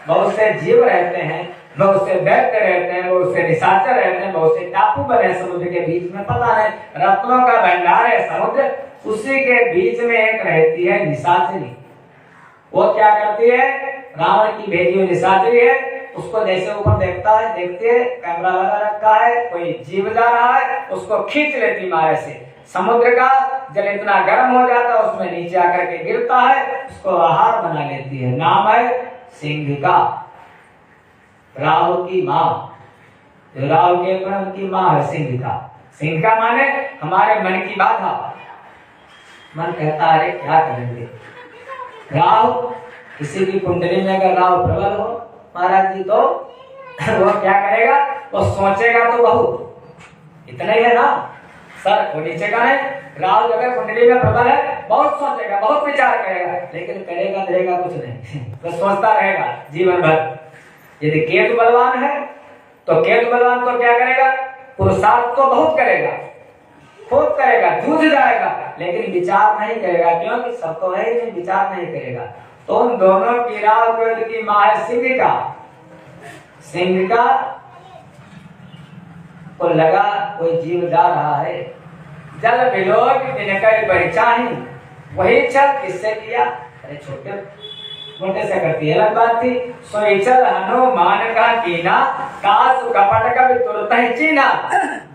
बहुत से जीव रहते हैं, बहुत से दैत्य रहते हैं, बहुत से निशाचर रहते हैं, बहुत से टापू बने समुद्र के बीच में, पता नहीं रत्नों का भंडार है समुद्र। उसी के बीच में एक रहती है निशाचरी। वो क्या करती है? रावण की भेजी हुई निशाचरी है, उसको जैसे ऊपर देखता है, देखते है कैमरा लगा रखा है, कोई जीव जा रहा है, उसको खींच लेती मारे से। समुद्र का जल इतना गर्म हो जाता है उसमें नीचे आकर के गिरता है, उसको आहार बना लेती है। नाम है सिंहिका, राहु की माँ, राहु के उनकी माँ है सिंहिका। सिंहिका माने हमारे मन की बाधा। मन कहता है अरे क्या करेंगे। राहु, किसी की कुंडली में अगर राहु प्रबल हो महाराज जी तो वो क्या करेगा? वो सोचेगा तो बहुत, इतना ही है ना सर, वो नीचे का है। राहु अगर कुंडली में प्रबल है बहुत सोचेगा, बहुत विचार करेगा, लेकिन करेगा करेगा कुछ नहीं, तो सोचता रहेगा जीवन भर। यदि केतु बलवान है तो केतु बलवान तो क्या करेगा? पुरुषार्थ तो बहुत करेगा, खूब करेगा, जूझ जाएगा, लेकिन विचार नहीं करेगा, क्योंकि सब तो है ही, विचार नहीं करेगा। तो उन दोनों की राव की माँ है सिंहिका। सिंहिका को लगा कोई जीव जा रहा है, जल बिलोक बिनकर परिचाही, वही छल किससे किया? अरे छोटे मोटे से करती है, अलग बात थी। सोई चल हनुमान का कीना, कास कपट का भी तुरंत ही चीना।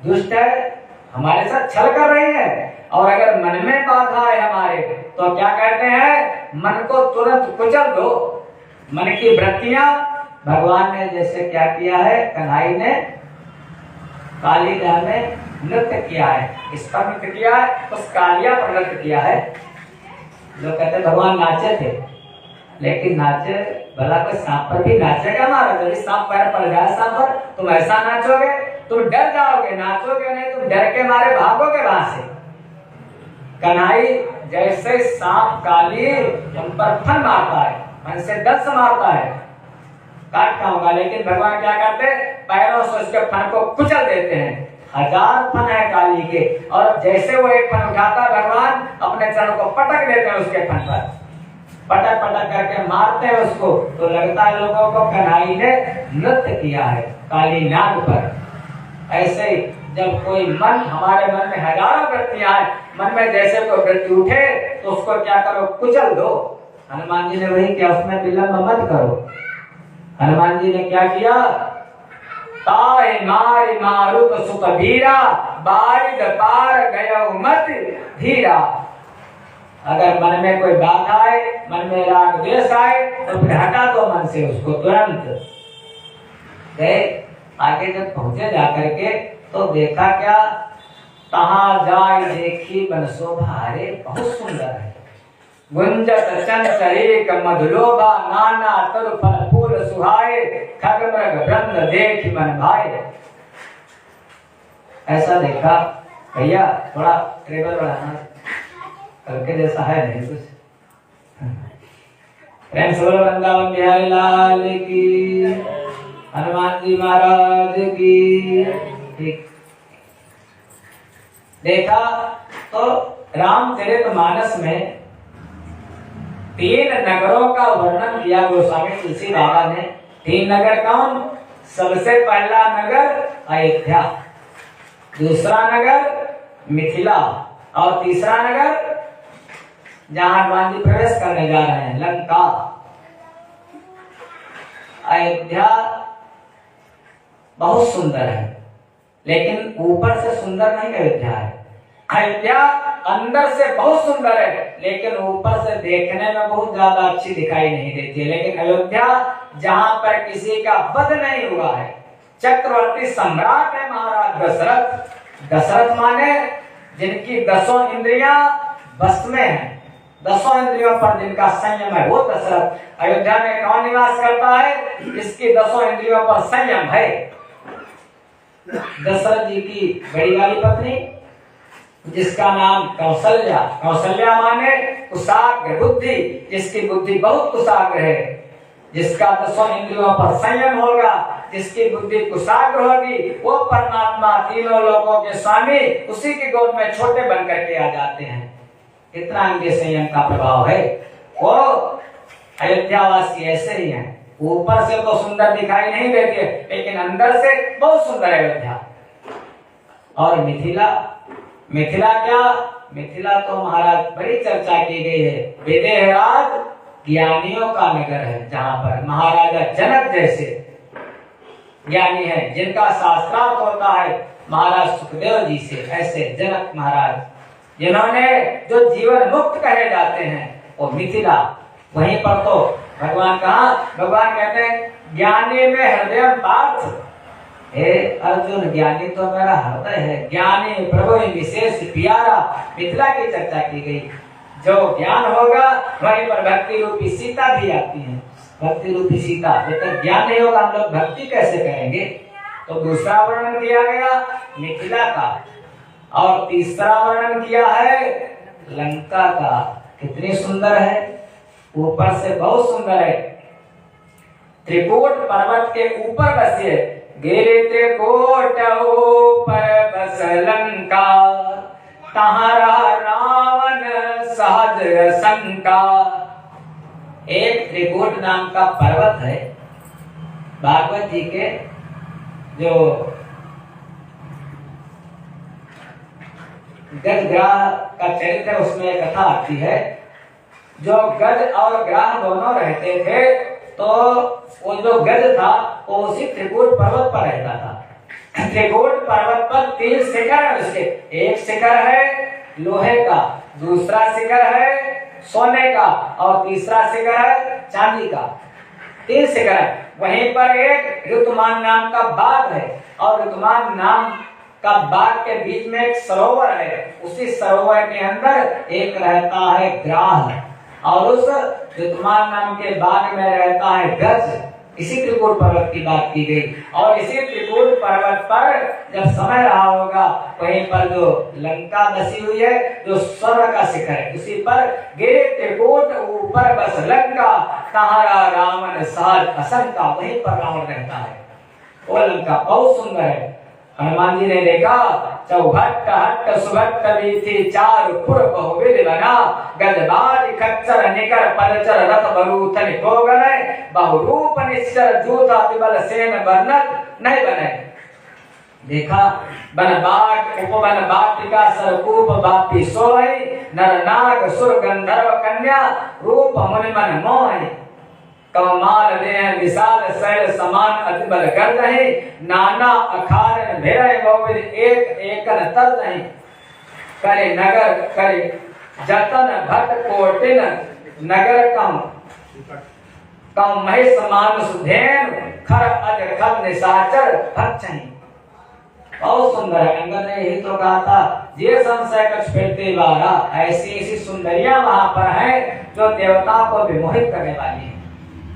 दुष्ट है, हमारे साथ छल कर रही है, और अगर मन में बाधा है हमारे, तो क्या कहते हैं? मन को तुरंत कुचल दो। मन की वृत्तियां भगवान ने जैसे क्या किया है, कन्हई ने कालीदाह में नृत्य किया है, इस पर नृत्य किया है, उस कालिया पर नृत्य किया है। लोग कहते भगवान नाचे थे, लेकिन नाचे भला कोई सांप पर भी नाचेगा? मारा जब सांप पैर पड़ जाए सांप पर, तुम ऐसा नाचोगे? तुम डर जाओगे, नाचोगे नहीं, तुम डर के मारे भागोगे वहां से। कन्हई जैसे सांप काली उन पर फन मारता है, मन से दस मारता है, काटता होगा, लेकिन भगवान क्या करते? पैरों से उसके फन को कुचल देते हैं। हजार फन है काली के, और जैसे वो एक फन उठाता भगवान अपने चरण को पटक देते हैं उसके फन पर, पटक पटक करके मारते हैं उसको, तो लगता है लोगों को कन्हई ने नृत्य किया है काली नाग पर। ऐसे ही जब कोई मन, हमारे मन में हजारों वृत्तियां हैं, मन में जैसे कोई वृत्ति उठे तो उसको क्या करो? कुचल दो। हनुमान जी ने वही किया, उसमें विलंब मत करो। हनुमान जी ने क्या किया? ताय मारी मारुत सुत भीरा, बारिद पार गयो मत धीरा। अगर मन में कोई बाधा आए, मन में राग द्वेष आए, तो फिर हटा दो मन से उसको तुरंत। आगे जब पहुंचे जाकर के तो देखा क्या? तहां जाय देखी बन शोभारे, बहुत सुंदर है। गुंजत चंचरीक मधुलोभा, नाना तरु फल फूल सुहाए, खग मृग वृंद देख मन भाए। ऐसा देखा। भैया थोड़ा ट्रेबल बढ़ाना, कल के जैसा है नहीं कुछ। प्रेम से बोलो वृंदावन बिहारी लाल की, हनुमान जी महाराज की। ठीक देखा तो रामचरितमानस में 3 नगरों का वर्णन किया गोस्वामी तुलसी बाबा ने। 3 नगर कौन? सबसे पहला नगर अयोध्या, दूसरा नगर मिथिला, और तीसरा नगर जहां हनुमान जी प्रवेश करने जा रहे हैं, लंका। अयोध्या बहुत सुंदर है, लेकिन ऊपर से सुंदर नहीं अयोध्या है। अयोध्या अंदर से बहुत सुंदर है, लेकिन ऊपर से देखने में बहुत ज्यादा अच्छी दिखाई नहीं देती है। लेकिन अयोध्या जहां पर किसी का वध नहीं हुआ है, चक्रवर्ती सम्राट है महाराज दशरथ। दशरथ माने जिनकी 10 इंद्रियां बस में है, 10 इंद्रियों पर जिनका संयम है, वो दशरथ। अयोध्या में कौन निवास करता है? जिसकी 10 इंद्रियों पर संयम है। दशरथ जी की बड़ी वाली पत्नी जिसका नाम कौशल्या, कौशल्या माने कुशाग्र बुद्धि, जिसकी बुद्धि बहुत कुशाग्र है, जिसका 10 इंद्रियों पर संयम होगा, जिसकी बुद्धि कुशाग्र होगी, वो परमात्मा तीनों लोकों के स्वामी उसी की गोद में छोटे बनकर के आ जाते हैं। कितना इनके संयम का प्रभाव है। वो अयोध्यावासी ऐसे ही हैं, ऊपर से तो सुंदर दिखाई नहीं देते, लेकिन अंदर से बहुत सुंदर है अयोध्या। और मिथिला, मिथिला क्या? मिथिला तो महाराज बड़ी चर्चा की गई है। विदेहराज ज्ञानियों का नगर है, जहां पर महाराजा जनक जैसे ज्ञानी है, जिनका शास्त्रार्थ होता है महाराज सुखदेव जी से। ऐसे जनक महाराज जिन्होंने जो जीवन मुक्त कहे जाते हैं, वो मिथिला। वहीं पर तो भगवान कहा, भगवान कहते हैं ज्ञानी में हृदय पार्थ। हे अर्जुन, ज्ञानी तो मेरा हृदय है, ज्ञानी प्रभु विशेष प्यारा। मिथिला की चर्चा की गई। जो ज्ञान होगा वहीं पर भक्ति रूपी सीता भी आती है। भक्ति रूपी सीता, जब तक ज्ञान नहीं होगा हम लोग भक्ति कैसे करेंगे? तो दूसरा वर्णन किया गया मिथिला का, और तीसरा वर्णन किया है लंका का। कितनी सुंदर है, ऊपर से बहुत सुंदर है। त्रिकूट पर्वत के ऊपर बसे, गिरे त्रिकूट ऊपर बस लंका, तहाँ रहा रावण सहज शंका। एक त्रिकूट नाम का पर्वत है, भागवत जी के जो गज ग्राह का चरित्र है उसमें एक कथा आती है। जो गज और ग्राह दोनों रहते थे तो वो जो गज था वो उसी त्रिकूट पर्वत पर रहता था। त्रिकूट पर्वत पर 3 शिखर है उसके, एक शिखर है लोहे का, दूसरा शिखर है सोने का और तीसरा शिखर है चांदी का। 3 शिखर है। वहीं पर एक ऋतुमान नाम का बाग है और ऋतुमान नाम का बाग के बीच में एक सरोवर है। उसी सरोवर के अंदर एक रहता है ग्राह और उस ऋतुमान नाम के बाग में रहता है गज। इसी त्रिकूट पर्वत की बात की गई और इसी त्रिकूट पर्वत पर जब समय रहा होगा वहीं पर जो लंका बसी हुई है, जो स्वर्ग का शिखर है, उसी पर गिरे त्रिकूट ऊपर बस लंका, कहाँ रावण सहज अशंका, वहीं पर रावण रहता है। वो लंका बहुत सुंदर है। हनुमान जी ने देखा चौहट्ट हट्ट सुभट्ट वीथी चार पुर बहुविध बना, गजबाज खच्चर निकर पदचर रथ बरूथन भोगन, बहुरूप निश्चर जूता तिबल सेन बरनत नहीं बने। देखा बन बाग उपवन बाटिका सरकूप बापी सोई, नर नाग सुर गंधर्व कन्या रूप मुनि मन मोहि, कमाल देह विशाल शैल समान अतिबल कर नहीं, नाना अखारन भेरय बहुविध एक एकन तर नहीं, करे नगर करे जतन भट कोटिन नगर कम महेश मानुष धेन खर अज खल निशाचर भक्षणी। बहुत सुंदर है। अंगद ने यही तो कहा था, ये संशय कछ फेरते वारा, ऐसी ऐसी सुंदरियां वहां पर हैं जो देवताओं को विमोहित करने वाली है।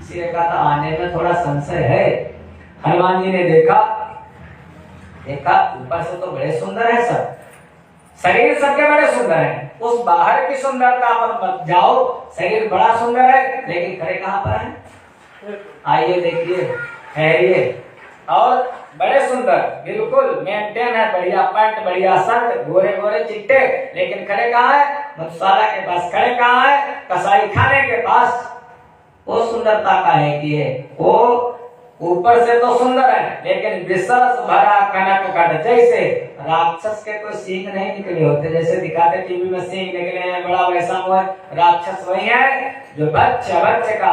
इसलिए कहा था आने में थोड़ा संशय है। हनुमान जी ने देखा ऊपर से तो बड़े सुंदर है सब, शरीर सबके बड़े सुंदर है, उस बाहर की सुंदरता पर मत जाओ, शरीर बड़ा सुंदर है लेकिन खड़े कहाँ पर है? आइए देखिए, ठहरिए, और बड़े सुंदर बिल्कुल मेंटेन है, बढ़िया पैंट बढ़िया शर्ट, गोरे गोरे चिट्टे, लेकिन खड़े कहाँ है? मधुशाला के पास। खड़े कहाँ है? कसाई खाने के पास। वो सुंदरता का है कि है वो ऊपर से तो सुंदर है लेकिन विश्वास भरा कनक कट, जैसे राक्षस के कोई सींग नहीं निकले होते, जैसे दिखाते टीवी में सींग निकले हैं बड़ा, वैसा वो है राक्षस वही है जो बच्चे का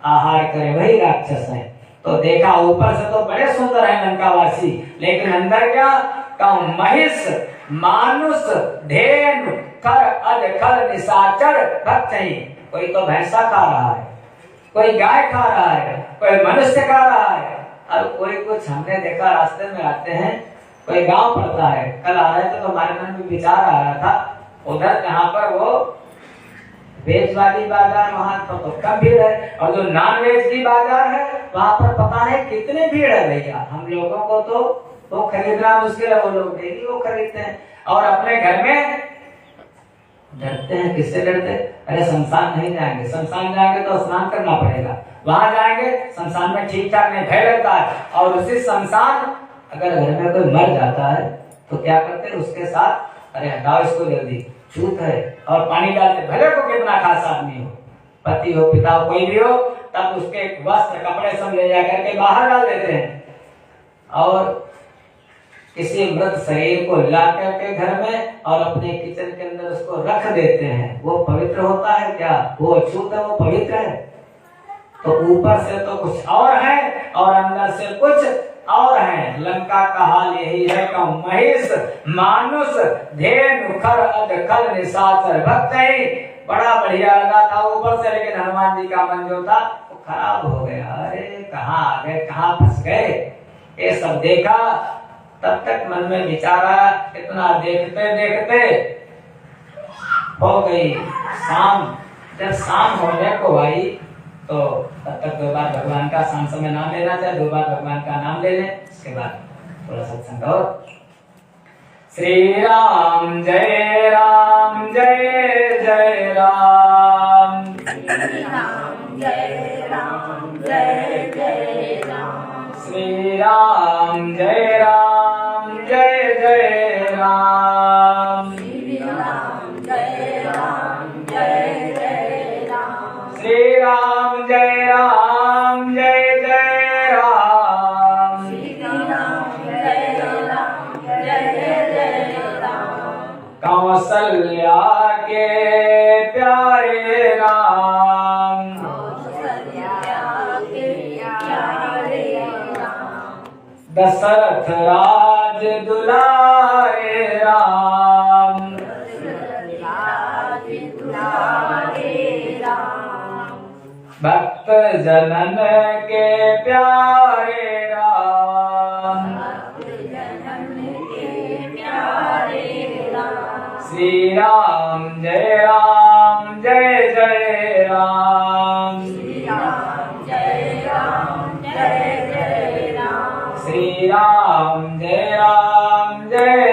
आहार करे, वही राक्षस है। तो देखा ऊपर से तो बड़े सुंदर है लंकावासी, लेकिन अंदर क्या? कम महिष मानुष धेनु कर अज खल निशाचर भक्षणी। कोई तो भैंसा खा रहा है, कोई गाय खा रहा है, कोई मनुष्य खा रहा है, और कोई कुछ हमने देखा रास्ते में आते हैं, कोई गांव पड़ता है। कल आ रहे थे तो हमारे मन में विचार आ रहा था, उधर जहाँ पर वो वेज वाली बाजार वहां तो कम भीड़ है, और जो नॉन वेज की बाजार है वहां पर पता नहीं कितनी भीड़ है भैया। हम लोगों को तो वो खरीदना मुश्किल है, वो लोग डेली वो खरीदते हैं। और अपने घर में डरते हैं, किससे डरते? अरे शमशान नहीं जाएंगे, शमशान जाएंगे तो स्नान करना पड़ेगा, वहां जाएंगे शमशान में ठीक ठाक नहीं, भय लगता है। और उसी शमशान अगर घर में कोई मर जाता है तो क्या करते हैं? उसके साथ अरे हटाओ इसको जल्दी, छूत है, और पानी डालते, भले को कितना खास आदमी हो, पति हो पिता हो कोई भी हो, तब उसके वस्त्र कपड़े सब ले जा करके बाहर डाल देते हैं और किसी मृत शरीर को ला करके घर में और अपने किचन के अंदर उसको रख देते हैं। वो पवित्र होता है क्या? वो अछूत है, वो पवित्र है। तो ऊपर से तो कुछ और है और अंदर से कुछ और है। लंका का हाल यही है कि महिष मानुष धेनु खर अज खल निशाचर भक्षणी। बड़ा बढ़िया लगा था ऊपर से, लेकिन हनुमान जी का मन जो था वो खराब हो गया। अरे कहाँ आ गए, कहाँ फंस गए? ये सब देखा, तब तक मन में विचारा, इतना देखते देखते हो गई शाम। जब शाम होने को आई तो तब तक 2 बार भगवान का शाम समय नाम लेना चाहिए, 2 बार भगवान का नाम ले लें, उसके बाद थोड़ा सत्संग और। श्री राम जय राम जय जय राम, श्री राम जय राम जय जय राम, श्री राम जय राम जय जय राम, श्री दशरथ राज दुलारे राम, भक्त जनन के प्यारे राम, श्री राम जय जय राम, श्री राम जय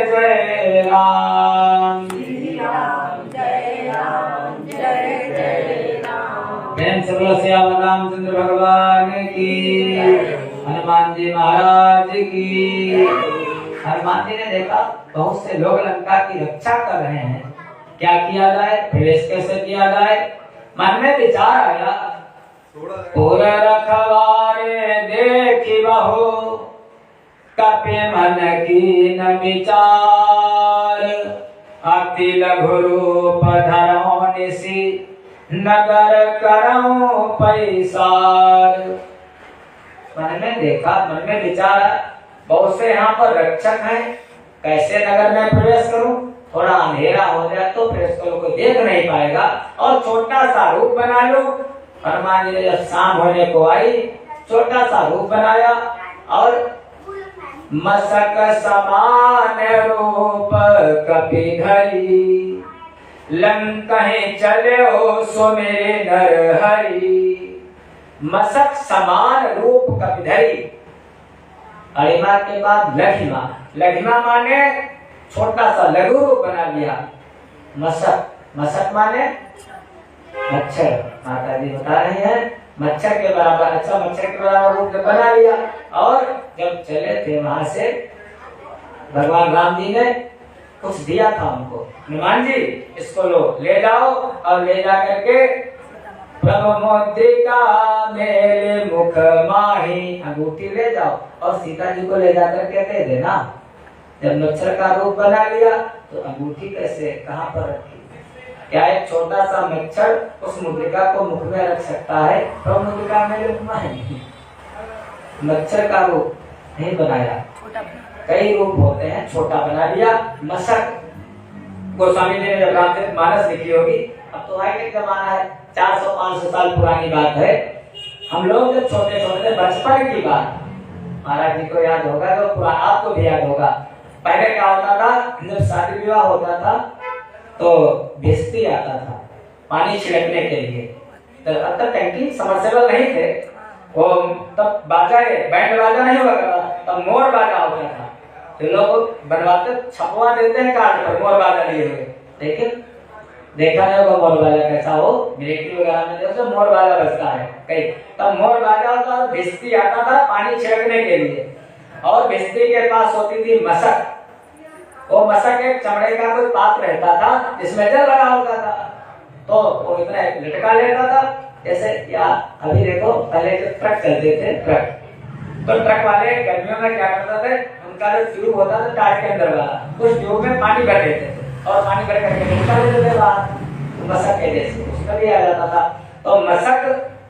जय राम। प्रेम से बोलो सियावर रामचंद्र भगवान की, हनुमान जी महाराज की। हनुमान जी ने देखा बहुत से लोग लंका की रक्षा कर रहे हैं, क्या किया जाए, प्रवेश कैसे किया जाए। मन में विचार आया, पुर रखवारे देखी बहु, कपि मन की न विचार, अति लघु रूप धरो निसी, नगर करऊं पैसार। मन में देखा, मन में विचारा, बहुत से यहाँ पर रक्षक हैं, कैसे नगर में प्रवेश करूं, थोड़ा अंधेरा हो जाए तो प्रवेश करो, कोई देख नहीं पाएगा, और छोटा सा रूप बना लो। हनुमान जी ने जब शाम होने को आई, छोटा सा रूप बनाया और मसक समान रूप कपि धरी, लंकहि चलो सो मेरे नर हरि। मसक समान रूप कपि धरी, अरिमा के बाद लघिमा, लघिमा माने छोटा सा लघु रूप बना लिया। मसक, मसक माने मच्छर, माता जी बता रही है, मच्छर के बराबर, अच्छा मच्छर के बराबर रूप बना लिया। और जब चले थे वहां से, भगवान राम जी ने कुछ दिया था उनको, हनुमान जी इसको लो, ले जाओ, और ले जा करके प्रभु मुद्रिका मेरे मुख माही, अंगूठी ले जाओ और सीता जी को ले जाकर के दे देना। जब मच्छर का रूप बना लिया तो अंगूठी कैसे, कहाँ पर रखी, क्या एक छोटा सा मच्छर उस मुद्रिका को मुख में रख सकता है? प्रभु मुद्रिका मेरे मुख माही, मच्छर का रूप नहीं बनाया, कई रूप होते हैं, छोटा बना लिया। मसक, गोस्वामी जी ने जब रामचरितमानस लिखी होगी, अब तो हाईटेक जमाना है, 400-500 साल पुरानी बात है। हम लोग जब छोटे छोटे थे, बचपन की बात, महाराज जी को याद होगा, तो पुराना आपको भी याद होगा। पहले क्या होता था, जब शादी विवाह होता था तो भिस्ती आता था पानी छिड़कने के लिए, तो अब तक टैंकी समरसेबल नहीं थे, वो तब बाजा, बैंड बाजा नहीं हुआ करता, तब मोर बाजा होता था। तो लोग बनवाते, छपवा देते हैं कार्ड पर मोर बाजा लिए हुए, लेकिन देखा नहीं होगा मोर बाजा कैसा हो, मिलिट्री वगैरह में देखो मोर बाजा बजता है कई, तब मोर बाजा होता, भिस्ती आता था पानी छिड़कने के लिए, और भिस्ती के पास होती थी मसक। वो मसक एक चमड़े का कोई पात्र रहता था जिसमें जल लगा होता था, तो वो इतना लटका लेता था जैसे, या अभी देखो पहले जो ट्रक चलते थे, ट्रक, तो ट्रक वाले गर्मियों में क्या करता थे, उनका जो ट्यूब होता था टायर के अंदर वाला, उस ट्यूब में पानी भर देते थे और पानी भर करके निकाल देते थे बाहर, मसक के जैसे उसका भी आ जाता था। तो मसक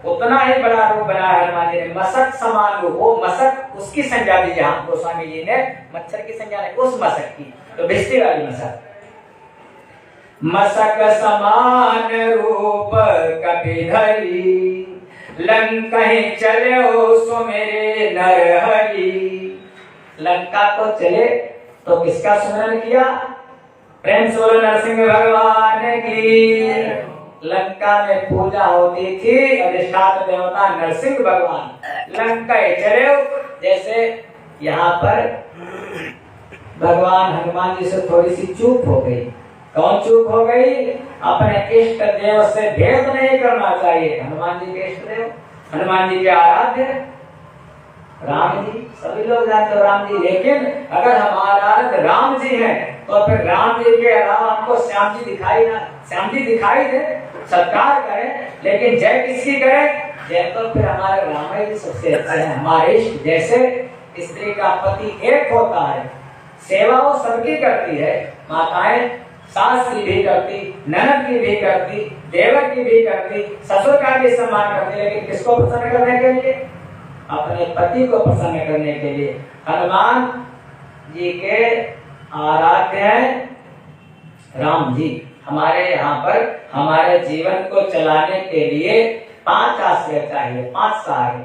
उतना ही बड़ा रूप बनाया हनुमान जी ने, मसक समान रूप, वो मसक उसकी संज्ञा दी यहाँ गोस्वामी जी ने, मच्छर की संज्ञा नहीं, उस मसक की, तो भिस्ती वाली मसक। मसक समान रूप कपि धरी, लंकहि चलो सो मेरे नर हरि। लंका को चले तो किसका स्मरण किया? प्रेम से बोलो नरसिंह भगवान की। लंका में पूजा होती थी, अधिष्ठान देवता नरसिंह भगवान। लंका चले, जैसे यहाँ पर भगवान हनुमान जी से थोड़ी सी चूक हो गई। कौन चूक हो गई? अपने इष्ट देव से भेद नहीं करना चाहिए। हनुमान जी के इष्ट देव, हनुमान जी के आराध्य राम जी, सभी लोग जानते हो राम जी, लेकिन अगर हमारा राम जी हैं तो फिर राम जी के अलावा हमको श्याम जी दिखाई ना, श्याम जी दिखाई दे, सत्कार करें, लेकिन जय किसकी करें? जय तो फिर हमारे राम जी सबसे अच्छे हैं, हमारे इष्ट। जैसे स्त्री का पति एक होता है, सेवा वो सबकी करती है, माताएं सास की भी करती, ननद की भी करती, देवर की भी करती, ससुर का भी सम्मान करती, लेकिन किसको प्रसन्न करने के लिए? अपने पति को प्रसन्न करने के लिए। हनुमान जी के आराध्य हैं राम जी। हमारे यहाँ पर हमारे जीवन को चलाने के लिए 5 आश्रय चाहिए, 5 सहारे।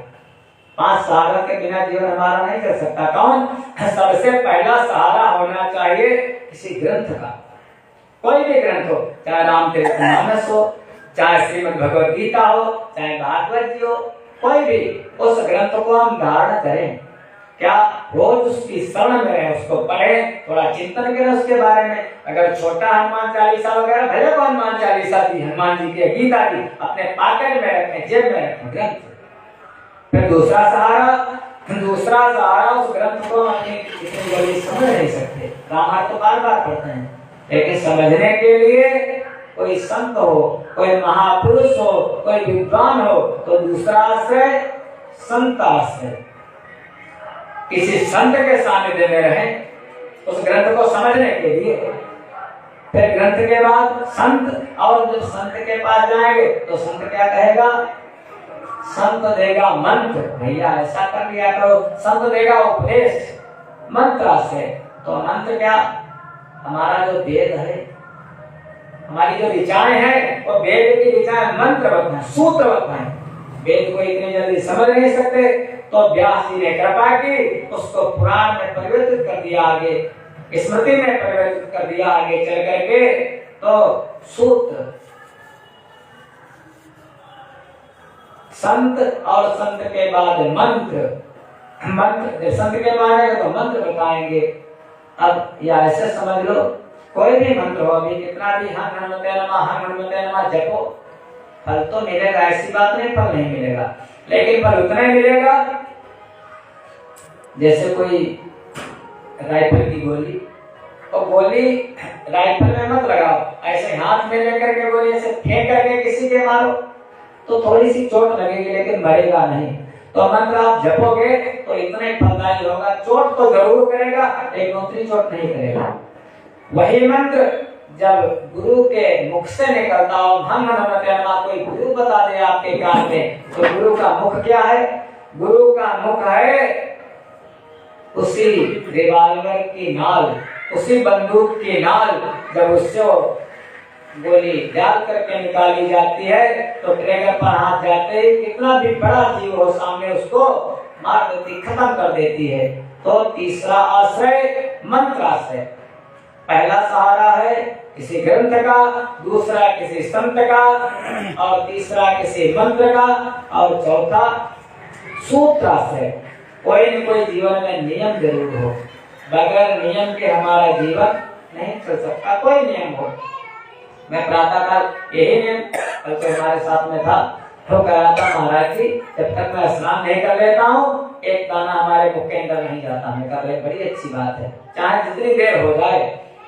5 सहारा के बिना जीवन हमारा नहीं चल सकता। कौन? सबसे पहला सहारा होना चाहिए किसी ग्रंथ का, कोई भी ग्रंथ हो, चाहे रामचरितमानस हो, चाहे श्रीमद् भगवद गीता हो, चाहे भागवत जी हो, कोई भी, उस ग्रंथ को हम धारण करें। क्या? रोज उसकी शरण में रहे, उसको पढ़े, थोड़ा चिंतन करें उसके बारे में। अगर छोटा हनुमान चालीसा वगैरह, भले को हनुमान चालीसा दी, हनुमान जी की गीता दी, अपने पॉकेट में रखें, जेब में रखें ग्रंथ। फिर दूसरा सहारा उस ग्रंथ को अपनी किसी जल्दी समझ नहीं सकते, रामायण तो बार बार पढ़ते हैं, लेकिन समझने के लिए कोई संत हो, कोई महापुरुष हो, कोई विद्वान हो, तो दूसरा आश्रय संत आश्रय। किसी संत के सानिध्य में रहें उस ग्रंथ को समझने के लिए। फिर ग्रंथ के बाद संत, और जब संत के पास जाएंगे तो संत क्या कहेगा? संत देगा मंत्र, भैया ऐसा कर लिया करो। संत देगा उपदेश मंत्र से। तो मंत्र क्या? हमारा जो वेद है, हमारी जो ऋचाएं हैं, वो वेद की ऋचाएं मंत्रवत हैं, सूत्रवत हैं। वेद को इतनी जल्दी समझ नहीं सकते, तो व्यास जी ने कृपा की, उसको पुराण में परिवर्तित कर दिया, आगे स्मृति में परिवर्तित कर दिया, आगे चल करके तो सूत्र। संत और संत के बाद मंत्र संत के मानेगा तो मंत्र बताएंगे। अब या ऐसे समझ लो, कोई भी मंत्र हो, अभी कितना भी हनुमते नमः जपो, फल तो मिलेगा, ऐसी बात नहीं फल नहीं मिलेगा, लेकिन फल उतना ही मिलेगा जैसे कोई राइफल की गोली, और गोली राइफल में मत लगाओ, ऐसे हाथ में लेकर के गोली ऐसे फेंक करके किसी के मारो तो थोड़ी सी चोट लगेगी, लेकिन मरेगा नहीं। तो मंत्र आप जपोगे तो इतना ही फलदायी होगा, चोट तो जरूर करेगा, एक दूसरी चोट नहीं करेगा। वही मंत्र जब गुरु के मुख से निकलता हो, कोई गुरु बता दे आपके कान में, तो गुरु का मुख क्या है? गुरु का मुख है उसी रिवाल्वर की नाल, उसी बंदूक की नाल। जब उससे गोली डाल करके निकाली जाती है तो ट्रिगर पर हाथ जाते ही कितना भी बड़ा जीव हो सामने, उसको मार देती, खत्म कर देती है। तो तीसरा आश्रय मंत्र आश्रय। पहला सहारा है किसी ग्रंथ का, दूसरा किसी संत का, और तीसरा किसी मंत्र का, और चौथा सूत्राश्रय। कोई न कोई जीवन में नियम जरूर हो, बगैर नियम के हमारा जीवन नहीं चल सकता। कोई नियम हो। मैं प्रातःकाल यही नियम कल तो हमारे साथ में था, तो कह रहा था महाराज जी जब तक मैं स्नान नहीं कर लेता हूँ एक दाना हमारे मुख के अंदर नहीं जाता। मैं कहा बड़ी अच्छी बात है, चाहे जितनी देर हो जाए,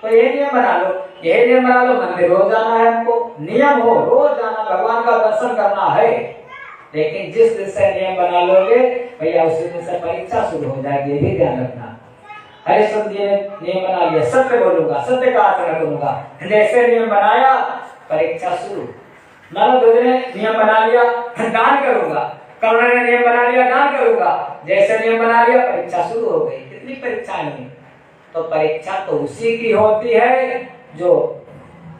तो ये नियम बना लो, यही नियम बना लो, मंदिर रोज जाना है हमको, नियम हो रोज जाना, भगवान का दर्शन करना है। लेकिन जिस दिन से नियम बना लोगे भैया उसी दिन से परीक्षा शुरू हो जाएगी, ये भी ध्यान रखना। हरिश्चंद्र जी ने नियम बना लिया, सत्य बोलूंगा, सत्य का आचरण करूंगा, जैसे नियम बनाया परीक्षा शुरू। नरद ने नियम बना लिया दान करूंगा, करुणा ने नियम बना लिया दान करूंगा, जैसे नियम बना लिया परीक्षा शुरू हो गई। कितनी परीक्षाएं हुई? तो परीक्षा तो उसी की होती है जो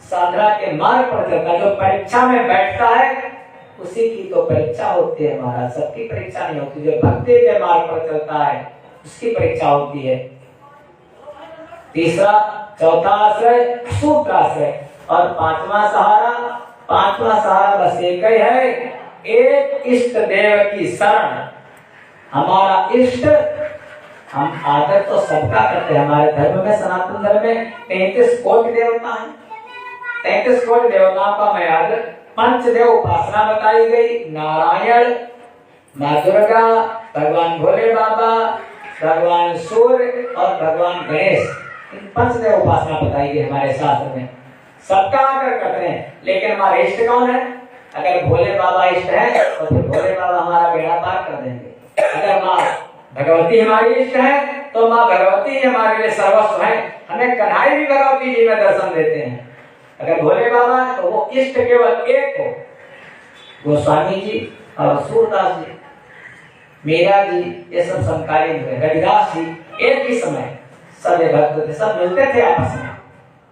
साधना के मार्ग पर चलता है, जो परीक्षा में बैठता है उसी की तो परीक्षा होती है महाराज, सबकी परीक्षा नहीं होती। जो भक्ति के मार्ग पर चलता है उसकी परीक्षा होती है। तीसरा चौथा आश्रय सूत्राश्रय, और पांचवा सहारा बस एक ही है, एक इष्ट देव की शरण। हमारा इष्ट, हम आदर तो सबका करते हैं, हमारे धर्म में सनातन धर्म में 33 कोटि देवता हैं। 33 कोटि देवताओं का मैं आदर, पंचदेव उपासना बताई गई, नारायण, माँ दुर्गा, भगवान भोले बाबा, भगवान सूर्य और भगवान गणेश, इन पंचदेव उपासना बताई गई हमारे शास्त्र में। सबका आदर करते हैं, लेकिन हमारे इष्ट कौन है? अगर भोले बाबा इष्ट है तो फिर भोले बाबा हमारा बेड़ा पार कर देंगे। अगर माँ भगवती हमारी इष्ट है तो माँ भगवती ही हमारे लिए सर्वस्व है। हमें कन्हैया भी भगवती जी में दर्शन देते हैं। अगर भोले बाबा तो वो इष्ट केवल एक हो, गोस्वामी जी और सूरदास जी। मीरा जी, ये सब समकालीन हुए। रविदास जी एक ही समय सब भक्त थे, सब मिलते थे आपस में।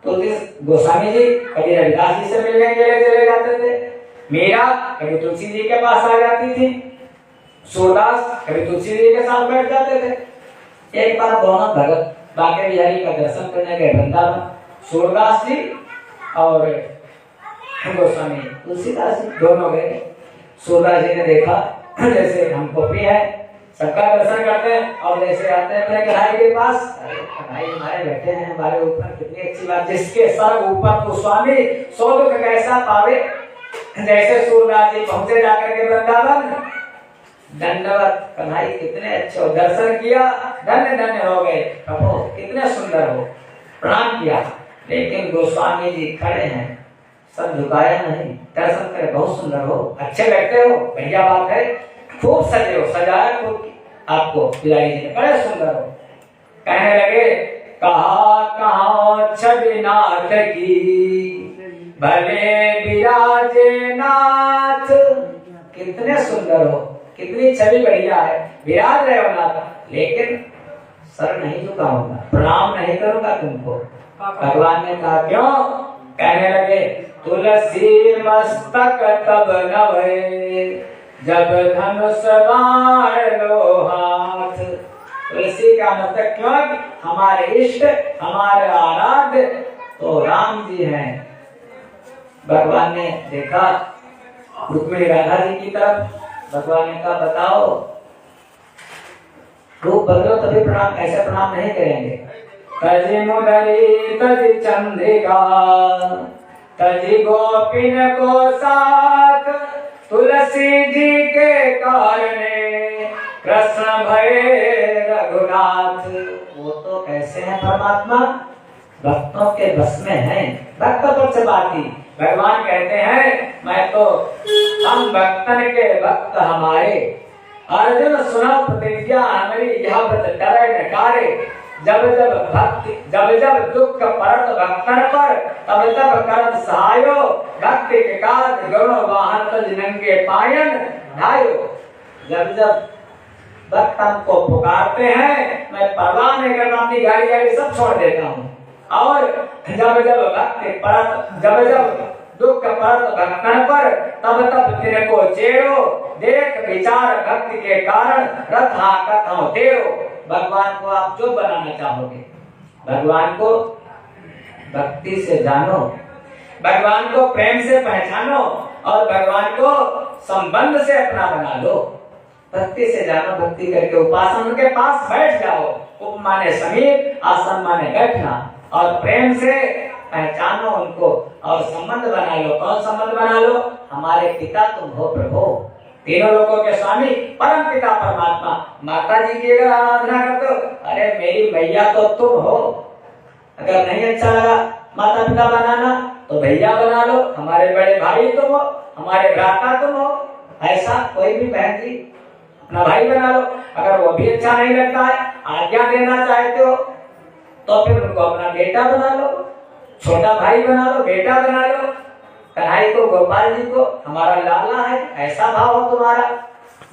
तुलसी गोस्वामी जी कभी रविदास जी से मिलने के लिए चले जाते थे, मीरा कभी तुलसी जी के पास आ जाती थी, सूरदास कभी तुलसी जी के साथ बैठ जाते थे। एक बार दोनों भगत बांके बिहारी का दर्शन करने गए वृंदावन, सूरदास जी और गोस्वामी तुलसीदास जी दोनों गए। सूरदास जी ने देखा जैसे हम गोपी है, सबका दर्शन करते हैं और जैसे आते हैं अपने कढ़ाई के पास, अरे कढ़ाई हमारे बैठे हैं हमारे ऊपर, कितनी अच्छी बात, जिसके सर ऊपर तो स्वामी सो दुख कैसा पावे। जैसे सूरदास जी पहुंचे जाकर के वृंदावन, दंडवत, कन्हई कितने अच्छे हो, दर्शन किया, धन्य धन्य हो गए, प्रभु कितने सुंदर हो, प्रणाम किया। लेकिन गोस्वामी जी खड़े हैं, सब झुकाया नहीं, दर्शन करे, बहुत सुंदर हो, अच्छे लगते हो, बढ़िया बात है, खूब सजे हो, सजाया खूब आपको बिहारी जी ने, बड़े सुंदर हो। कहने लगे कहाँ छवि नाथ की भले विराजे नाथ, कितने सुंदर हो, कितनी छवि बढ़िया है, विराज रहे हो नाथ, लेकिन सर नहीं झुकाऊंगा, प्रणाम नहीं करूंगा तुमको। भगवान ने कहा क्यों? कहने लगे तुलसी मस्तक तब नवे जब धनुष बाण लो हाथ। तुलसी का मतलब क्यों? हमारे इष्ट, हमारे आराध्य तो राम जी हैं। भगवान ने देखा रुक्मिणी राधा जी की तरफ, भगवान ने कहा बताओ रूप बदलो तभी प्रणाम, ऐसे प्रणाम नहीं करेंगे। तजी मुदरी तजी चंद्रिका तजी गोपिन को साथ, तुलसी जी के कारणे कृष्ण भये रघुनाथ। वो तो कैसे हैं परमात्मा? भक्तों के बस में हैं, भक्त पक्षपाती। भगवान कहते हैं मैं तो हम भक्तन के भक्त हमारे, अर्जुन सुना प्रतिज्ञा हमारी यह व्रत डरे नकारे। जब जब भक्ति जब जब दुख परत भक्तन पर, तब तब करत सहायो, भक्ति के काज गरुण वाहन तज नंगे पायन ढायो। जब जब भक्त हमको पुकारते हैं, मैं परवाह नहीं करता, अपनी गाड़ी गाड़ी सब छोड़ देता हूँ। और जब जब भक्ति परत, जब जब दुख परत भक्तन पर, तब तब तेरे को चेरो, देख विचार भक्ति के कारण रथ हाकत हूँ तेरो। भगवान को आप जो बनाना चाहोगे, भगवान को भक्ति से जानो, भगवान को प्रेम से पहचानो और भगवान को संबंध से अपना बना लो। भक्ति से जानो, भक्ति करके उपासन के पास बैठ जाओ। उप माने समीप, आसन माने बैठना, और प्रेम से पहचानो उनको और संबंध बना लो। कौन संबंध बना लो? हमारे पिता तुम हो प्रभु, तीनों लोगों के स्वामी परम पिता परमात्मा। माता जी की अगर आराधना करते हो, अरे मेरी मैया तो तुम हो। अगर नहीं अच्छा लगा माता पिता बनाना तो भैया बना लो, हमारे बड़े भाई तुम हो, हमारे भ्राता तुम हो। ऐसा कोई भी बहन जी अपना भाई बना लो। अगर वो भी अच्छा नहीं लगता है, आज्ञा देना चाहते हो, तो फिर उनको अपना बेटा बना लो, छोटा भाई बना लो, बेटा बना लो। कन्हई को, गोपाल जी को हमारा लाला है, ऐसा भाव हो तुम्हारा।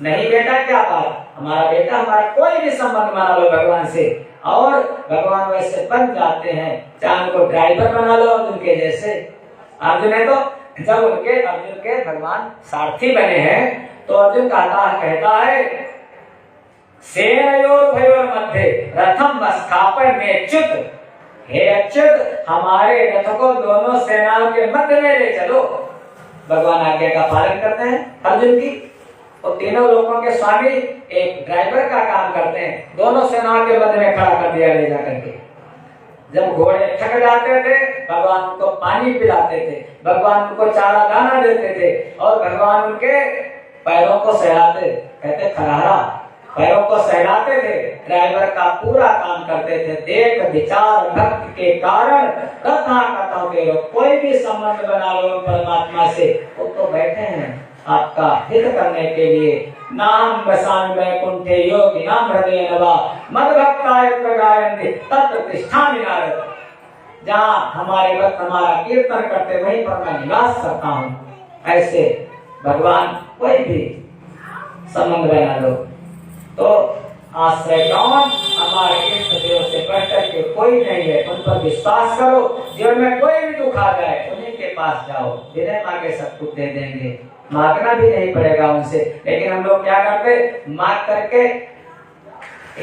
नहीं बेटा क्या बात, हमारा बेटा, हमारा कोई भी संबंध बना लो भगवान से, और भगवान वैसे बन जाते हैं। चांद को ड्राइवर बना लो अर्जुन के जैसे। अर्जुन है तो जब उनके अर्जुन के भगवान सारथी बने हैं, तो अर्जुन कहता है सेनयोर भयोर मध्य रथम स्थापय में च्युत। हे अच्युत, हमारे रथ को दोनों सेनाओं के मध्य में ले चलो। भगवान आज्ञा का पालन करते हैं अर्जुन की, और तीनों लोगों के स्वामी एक ड्राइवर का काम करते हैं। दोनों सेनाओं के मध्य में खड़ा कर दिया ले जाकर के। जब घोड़े थक जाते थे, भगवान उनको पानी पिलाते थे, भगवान उनको चारा दाना देते थे, और भगवान उनके पैरों को सहलाते, कहते खरारा, पैरों को सहलाते थे। ड्राइवर का पूरा काम करते थे। देख विचार भक्ति के कारण रथा कथाओं के लोग, कोई भी संबंध बना लो परमात्मा से, वो तो बैठे हैं आपका हित करने के लिए। नाम बसान वैकुंठे योगी नाम हृदय नवा मद भक्ताय प्रगायन्ति तत्र तिष्ठामि नारद। जहाँ हमारे भक्त हमारा कीर्तन करते, वहीं पर मैं निवास करता हूँ। ऐसे भगवान कोई भी संबंध बना लो। तो आश्रय कौन? हमारे इष्ट देव से बढ़कर के कोई नहीं है। उन पर विश्वास करो। जीवन में कोई भी दुख आ जाए उन्हीं के पास जाओ, बिना मांगे सब कुछ दे देंगे, मांगना भी नहीं पड़ेगा उनसे। लेकिन हम लोग क्या करते, मांग करके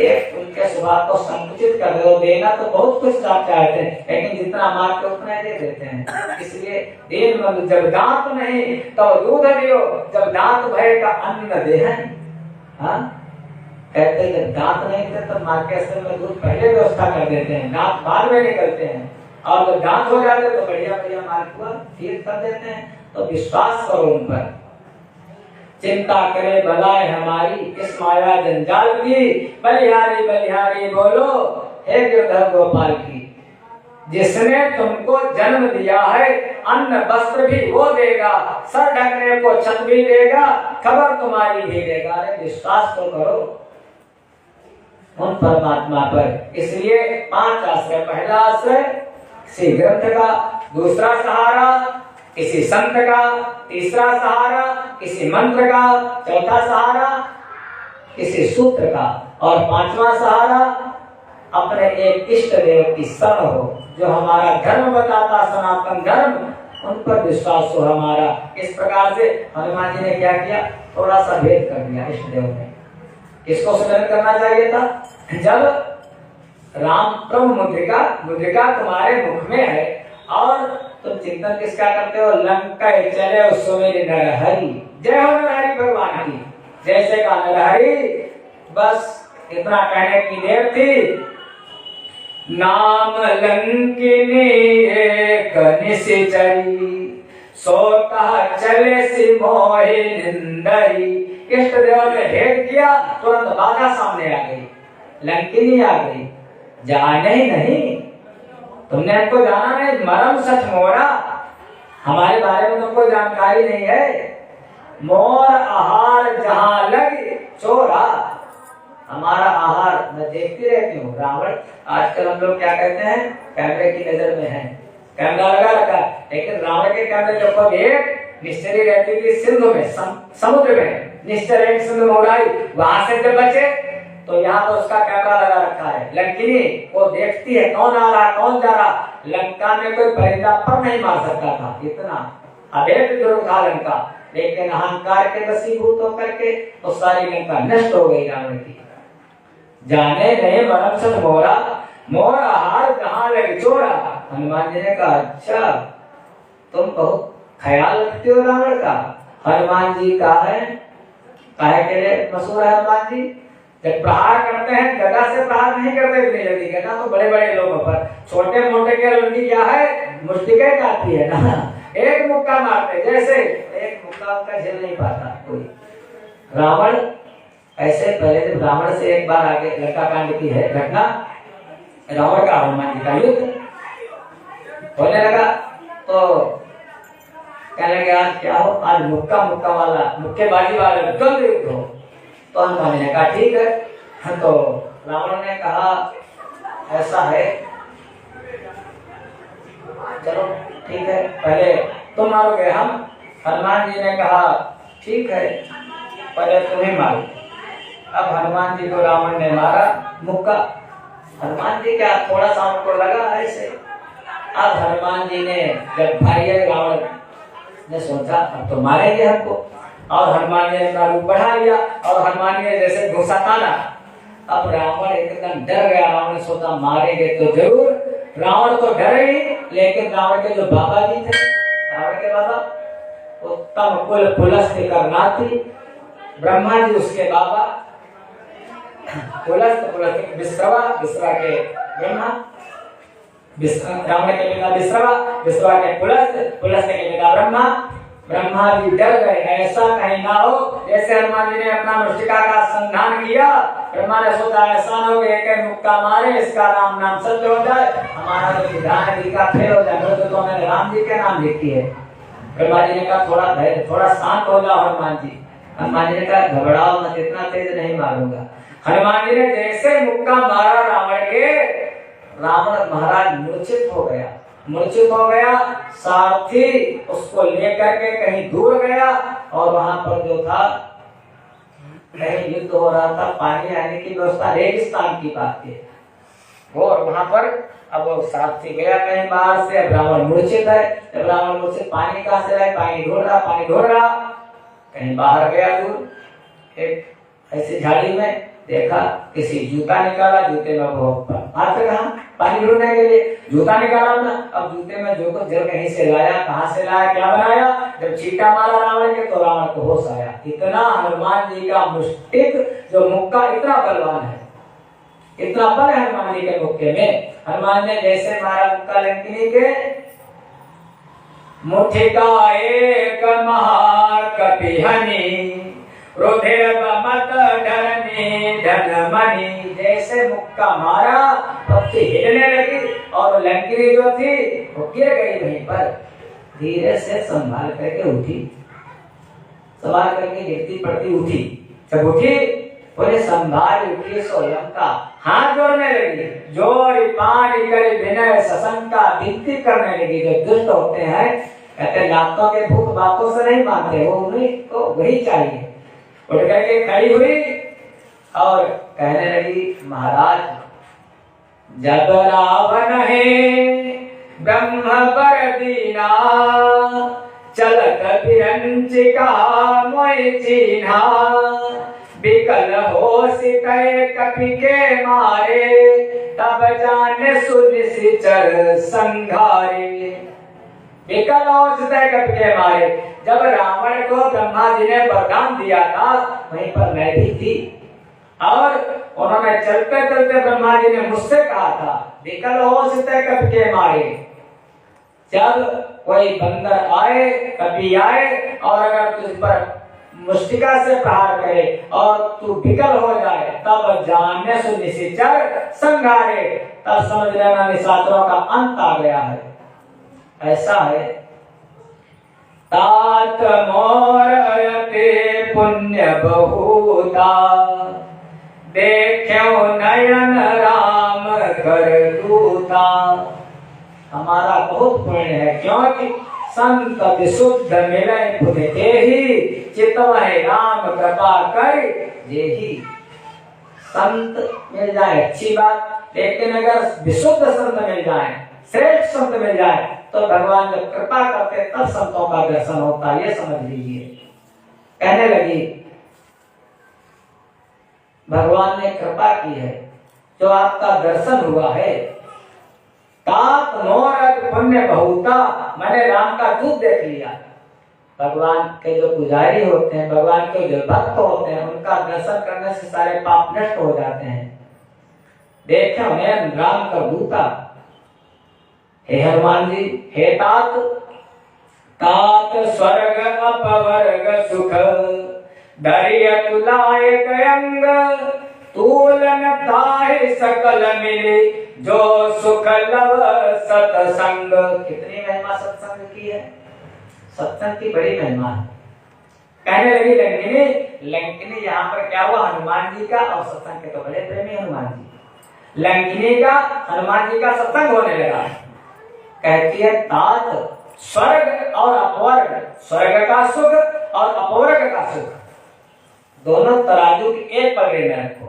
एक उनके स्वभाव को संकुचित कर दो। देना तो बहुत कुछ चाहते हैं, लेकिन जितना मांगते उतना दे देते हैं। इसलिए दीन बंधु जब दांत नहीं तो दूध दियो, जब दांत भय का अन्न दे। हाँ कहते हैं जब दांत नहीं थे तो माँ के अस्तर में दूध पहले व्यवस्था कर देते हैं, दांत बाद में निकलते हैं, और जब दांत हो जाते तो बढ़िया बढ़िया मालपुआ खीर कर देते हैं। तो विश्वास करो उन पर। चिंता करे भलाए हमारी इस माया जंजाल की, बलिहारी बलिहारी बोलो हे गिरधर गोपाल की। जिसने तुमको जन्म दिया है अन्न वस्त्र भी वो देगा, सर ढकने को छत भी देगा, खबर तुम्हारी भी देगा। अरे विश्वास तो करो उन परमात्मा पर। इसलिए 5 आश्रय। पहला आश्रय किसी ग्रंथ का, दूसरा सहारा किसी संत का, तीसरा सहारा किसी मंत्र का, चौथा सहारा किसी सूत्र का, और 5वां सहारा अपने एक इष्ट देव की शरण हो, जो हमारा धर्म बताता सनातन धर्म, उन पर विश्वास हो हमारा। इस प्रकार से हनुमान जी ने क्या किया, थोड़ा सा भेद कर दिया इष्ट देव ने। किसको स्मरण करना चाहिए था? जब राम प्रभु मुद्रिका तुम्हारे मुख में है और तुम चिंतन किसका करते हो? लंका चले सुमेर नरहरि, जय हो नरहरि भगवान की। जैसे का नरहरि, बस इतना कहने की देर थी। नाम लंकिनी एक निशिचरी, सोता चले सि मोहि निंदरी। इष्ट देव ने भेद किया, तुरंत बाधा सामने आ गई, लंकिनी आ गई। जाने ही नहीं, तुमने हमको जाना नहीं, मरम सच मोरा, हमारे बारे में तुमको जानकारी नहीं है। मोर आहार जहां लग चोरा, हमारा आहार मैं देखती रहती हूँ। रावण आजकल हम लोग क्या कहते हैं, कैमरे की नजर में है, कैमरा लगा रखा, लेकिन रावण के कैमरे के ऊपर एक निश्चरी रहती थी सिंधु में, समुद्र में निश्चर एक सिंधु में उड़ाई, वहां से जब बचे तो यहाँ पर उसका कैमरा लगा रखा है। लंकिनी वो देखती है कौन आ रहा कौन जा रहा। लंका में कोई परिंदा पर नहीं मार सकता था, इतना अभेद दुर्ग था लंका। लेकिन अहंकार के वशीभूत होकर के तो सारी लंका नष्ट हो गई रावण की। जाने नहीं मरम सच मोरा, मोर आहार कहाँ लग चोरा। हनुमान जी ने कहा अच्छा तुम बहुत ख्याल रखते हो रावण का। हनुमान जी का है, काहे के लिए मशहूर है हनुमान जी? जब प्रहार करते हैं गदा से प्रहार नहीं करते इतनी जल्दी, गदा तो बड़े बड़े लोगों पर, छोटे मोटे के उनकी क्या है, मुष्टिकें काटती है ना, एक मुक्का मारते, जैसे एक मुक्का उनका झेल नहीं पाता कोई। रावण ऐसे पहले जब रावण से एक बार आगे लंका कांड की है घटना, रावण का हनुमान जी का युद्ध होने लगा, तो कहने लगे आज क्या हो, आज मुक्का वाला मुक्केबाजी वाला द्वंद्व युद्ध हो। तो हनुमान जी ने कहा ठीक है। तो रावण ने कहा ऐसा है, चलो ठीक है पहले तुम मारोगे हम। हनुमान जी ने कहा ठीक है पहले तुम्हें मारो। अब हनुमान जी को रावण ने मारा मुक्का, हनुमान जी क्या थोड़ा सा उनको लगा ऐसे। अब हनुमान जी ने जब भाई रावण ने सोचा अब तो मारेंगे हमको, और हनुमान जी ने अपना रूप बढ़ा लिया और हनुमान जी ने जैसे घुसा ताना। अब रावण एकदम डर गया, रावण ने सोचा मारेंगे तो जरूर। रावण तो डरे ही, लेकिन रावण के जो बाबा जी थे, रावण के बाबा उत्तम कुल पुलस्त करनाती, ब्रह्मा जी उसके बाबा, पुलस्त विश्रवा के ब्रह्मा, रावण के पिता विश्रवा के पुलस्त के पिता ब्रह्मा जी डर गए। ऐसा कहीं ना हो जैसे हनुमान जी ने अपना मुष्टिका का संधान किया, ब्रह्मा ने सोचा ऐसा न हो कि एक मुक्का मारे इसका नाम सत्य हो जाए, हमारा जो विधान जी का फेल हो जाए। तो मैंने राम जी के नाम लिखी है। ब्रह्मा जी ने कहा थोड़ा शांत हो जाओ हनुमान जी। हनुमान जी ने कहा घबराओ मत, इतना तेज नहीं मारूंगा। हनुमान जी ने जैसे मुक्का मारा रावण के, रावण महाराज मूर्छित हो गया। सारथी उसको लेकर के कहीं दूर गया और वहां पर जो था कहीं युद्ध हो रहा था, पानी आने की व्यवस्था, रेगिस्तान की बात है वो, और वहां पर अब वो सारथी गया कहीं बाहर से, ब्राह्मण मूर्छित है, जब ब्राह्मण मूर्छित, पानी कहाँ से लाए, पानी ढूंढ रहा, कहीं बाहर गया दूर, एक ऐसी झाड़ी में देखा, किसी जूता निकाला, जूते में वो हाथ रहा पानी ढूंढने के लिए, जूता निकाला ना, अब जूते में जो कुछ जल कहीं से लाया, कहाँ से लाया, क्या बनाया, जब छींटा मारा रावण के तो रावण को होश आया। इतना हनुमान जी का मुष्टिक जो मुक्का इतना बलवान है, इतना बल है हनुमान जी के मुक्के में। हनुमान ने जैसे मारा मुक्का लंकिनी के, मुठिका एक महाकपिहनि रुधिर बमत धरनी धनमणि, जैसे मुक्का मारा पत्ती हिलने लगी और लंकिनी जो थी वो गिर गई वहीं पर, धीरे से संभाल करके उठी, संभाल करके गिरती पड़ती उठी, जब उठी बोले संभाल उठी सो लंका, हाथ जोड़ने लगी, जोड़ी पानी करे विनय सशंका, विनती करने लगी। जो दुष्ट होते हैं कहते लातों के भूत बातों से नहीं मानते, वो उन्हीं को वही चाहिए। उठ करके खड़ी हुई और कहने लगी, महाराज जब रावण है ब्रह्म पर दीना, चलत विरंचिका मोय चीन्हा, बिकल होश कहे कपि के मारे, तब जाने सुनिश्चर संघारे। बिकल होश कहे कपि के मारे, जब रावण को ब्रह्मा जी ने वरदान दिया था वहीं पर मैं भी थी, और उन्होंने चलते चलते ब्रह्मा जी ने मुझसे कहा था, बिकल होश कहे कपि के मारे, जब कोई बंदर आए, कभी आए और अगर तुझ पर मुष्टिका से प्रहार करे और तू विकल हो जाए, तब जानने से निश्चर संघारे, तब समझ लेना निशाचरों का अंत आ गया है। ऐसा है, तात मोरयते पुण्य बहुता, देख्यो नयन राम कर दूता। हमारा बहुत पुण्य है, क्योंकि संत विशुद्ध मिले बुध तेहि, चितवहि राम कृपा कर जेहि। संत मिल जाए अच्छी बात, लेकिन अगर विशुद्ध संत मिल जाए, श्रेष्ठ संत मिल जाए, तो भगवान जब कृपा करते तब संतों का दर्शन होता है, ये समझ लीजिए। कहने लगी भगवान ने कृपा की है, जो आपका दर्शन हुआ है, तात मोरत पुण्य बहुता, मैंने राम का दूध देख लिया। भगवान के जो पुजारी होते हैं, भगवान के जो भक्त होते हैं, उनका दर्शन करने से सारे पाप नष्ट हो जाते हैं। देखो मैं राम का दूता, हे हनुमान जी, हे तात, तात स्वर्ग अपवर्ग सुख, दरिय तुलायक अंग, तूलन ताहि सकल मिले, जो सुख लव सत्संग। कितनी महिमा सत्संग की है, सत्संग की बड़ी महिमा है। कहने लगी लंकिनी, लंकिनी यहाँ पर क्या हुआ, हनुमान जी का और सत्संग के तो बड़े प्रेमी हनुमान जी, लंकिनी का हनुमान जी का सत्संग होने लगा। कहती है तात स्वर्ग और अपवर्ग, स्वर्ग का सुख और अपवर्ग का सुख, दोनों तराजू के एक पलड़े में रखो।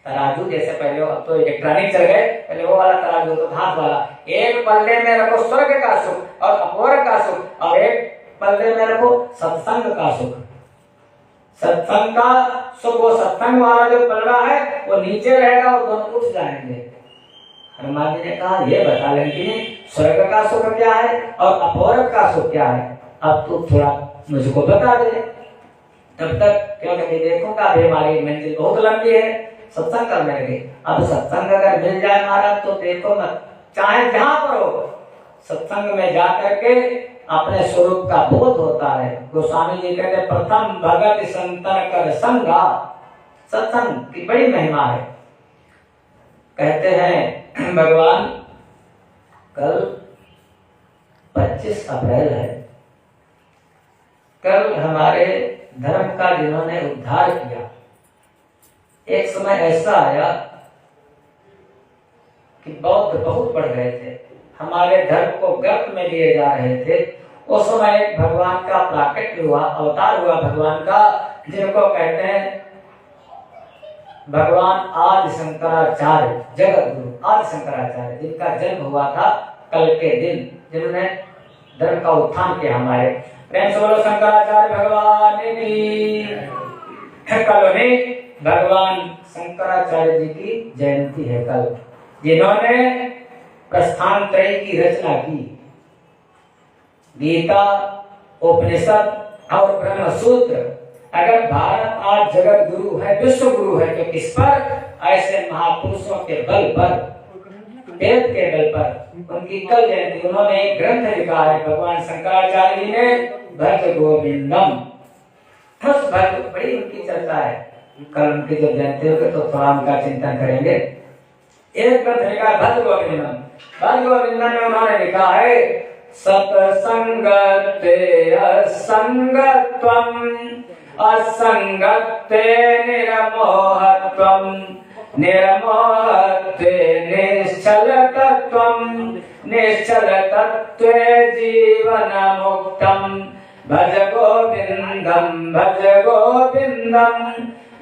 तराजू जैसे पहले अब तो इलेक्ट्रॉनिक चल गए, पहले वो वाला तराजू तो हाथ वाला, एक पल्ले में रखो स्वर्ग का सुख और अपवर्ग का सुख, और एक पल्ले में रखो सत्संग का सुख। सत्संग का सुख, वो सत्संग वाला जो पलड़ा है वो नीचे रहेगा और दोनों उठ जाएंगे। हनुमान जी ने कहा, ये बता लंकिनी, स्वर्ग का सुख क्या है और अपवर्ग का सुख क्या है, अब तू थोड़ा मुझको बता दे, तब तक क्योंकि देखूंगा अभी हमारी मंजिल बहुत लंबी है, सत्संग करने लगे। अब सत्संग अगर मिल जाए महाराज तो देखो मत, चाहे जहां पर हो, सत्संग में जा करके अपने स्वरूप का बोध होता है। गोस्वामी जी कहते प्रथम भगत संतन कर संगा, सत्संग की बड़ी महिमा है। कहते हैं भगवान कल 25 अप्रैल है, कल हमारे धर्म का जिन्होंने उद्धार किया, एक समय ऐसा आया कि बौद्ध बहुत बढ़ गए थे, हमारे धर्म को गर्भ में लिए जा रहे थे। उस समय एक भगवान का प्राकट्य हुआ, अवतार हुआ भगवान का, जिनको कहते हैं भगवान आदि शंकराचार्य, जगत गुरु आदि शंकराचार्य, जिनका जन्म हुआ था कल के दिन, जिन्होंने धर्म का उत्थान किया हमारे। प्रेम से बोलो शंकराचार्य भगवान की। कल उन्हीं भगवान शंकराचार्य जी की जयंती है कल, जिन्होंने प्रस्थान त्रय की रचना की। गीता, उपनिषद और ब्रह्म सूत्र। अगर भारत आज जगत गुरु है, विश्व गुरु है, तो किस पर? ऐसे महापुरुषों के बल पर, वेद के बल पर उनकी कल जयंती। उन्होंने एक ग्रंथ लिखा है भगवान शंकराचार्य जी ने, भज गोविंदम। उस भज बड़ी उनकी चर्चा है। कल उनकी जब जयंती होगी तो थोड़ा उनका चिंतन करेंगे। एक ग्रंथ लिखा है भज गोविंदम। भज गोविंदम में उन्होंने लिखा है सत्संगते असंगत्वम, असंगते निर्मोहत्वम, निर्मोहत्वे निश्चलतत्वम, निश्चलतत्वे जीवनमुक्तम। भज गोविंदम, भज गोविंदम,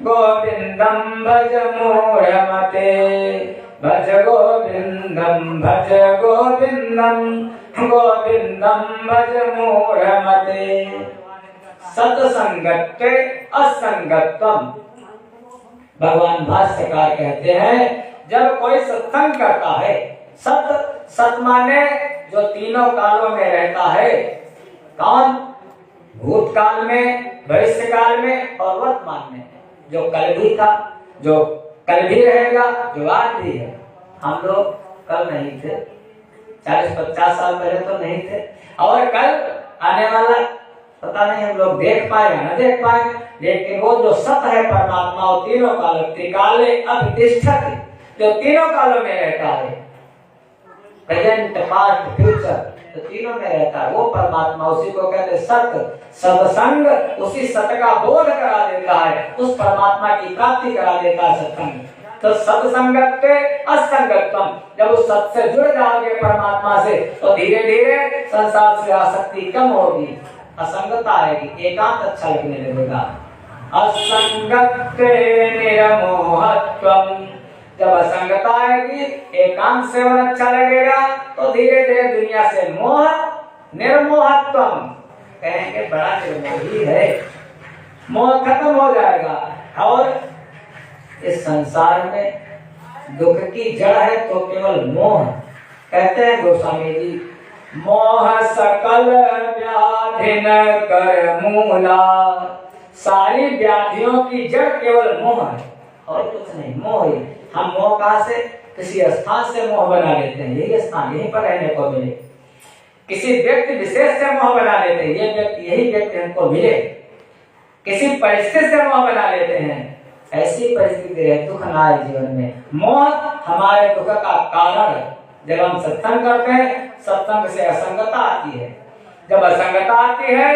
गोविंदम भज मूढ़मते। भज गोविंदम, भज गोविंदम, गोविंदम भज मूढ़मते। सत्संगत्वे असंगत्वम। भगवान भाष्यकार कहते हैं जब कोई सत्संग करता है, सत माने जो तीनों कालों में रहता है। कौन? भूतकाल में, भविष्य काल में और वर्तमान में। जो कल भी था, जो कल भी रहेगा, जो आज भी है। हम लोग कल नहीं थे, 40-50 साल पहले तो नहीं थे, और कल आने वाला पता नहीं हम लोग देख पाए या न देख पाए। लेकिन वो जो सत है परमात्मा, वो तीनों काल, त्रिकाले अभितिष्ठति, जो तीनों कालों में रहता है, प्रेजेंट, पास्ट, फ्यूचर, तो तीनों में रहता है वो परमात्मा। उसी को कहते सत। सत्संग उसी सत का बोध करा देता है, उस परमात्मा की प्राप्ति करा देता है सत्संग। तो सत्संगत्वे असंगत्वम। जब उस सत से जुड़ जाओगे परमात्मा से, तो धीरे धीरे संसार से आसक्ति कम होगी, असंगता आएगी, एकांत अच्छा लगने लगेगा। असंगत्वे निर्मोहत्वम। जब असंगता आएगी, एकांत सेवन अच्छा लगेगा, तो धीरे धीरे दुनिया से मोह, निर्मोहत्वम, कहेंगे बड़ा निर्मोही है, मोह खत्म हो जाएगा। और इस संसार में दुख की जड़ है तो केवल मोह। कहते हैं गोस्वामी जी, मोह सकल व्याधिन कर मूला। सारी व्याधियों की जड़ केवल मोह है और कुछ नहीं, मोह ही। हम मोह कहां से? किसी स्थान से मोह बना लेते हैं, यही स्थान यहीं पर रहने को मिले। किसी व्यक्ति विशेष से मोह बना लेते हैं, ये व्यक्ति यही व्यक्ति हमको मिले। किसी परिस्थिति से मोह बना लेते हैं, ऐसी परिस्थिति है दुख ना आए जीवन में। मोह हमारे दुख का कारण है। जब हम सत्संग करते हैं, सत्संग से असंगता आती है। जब असंगता आती है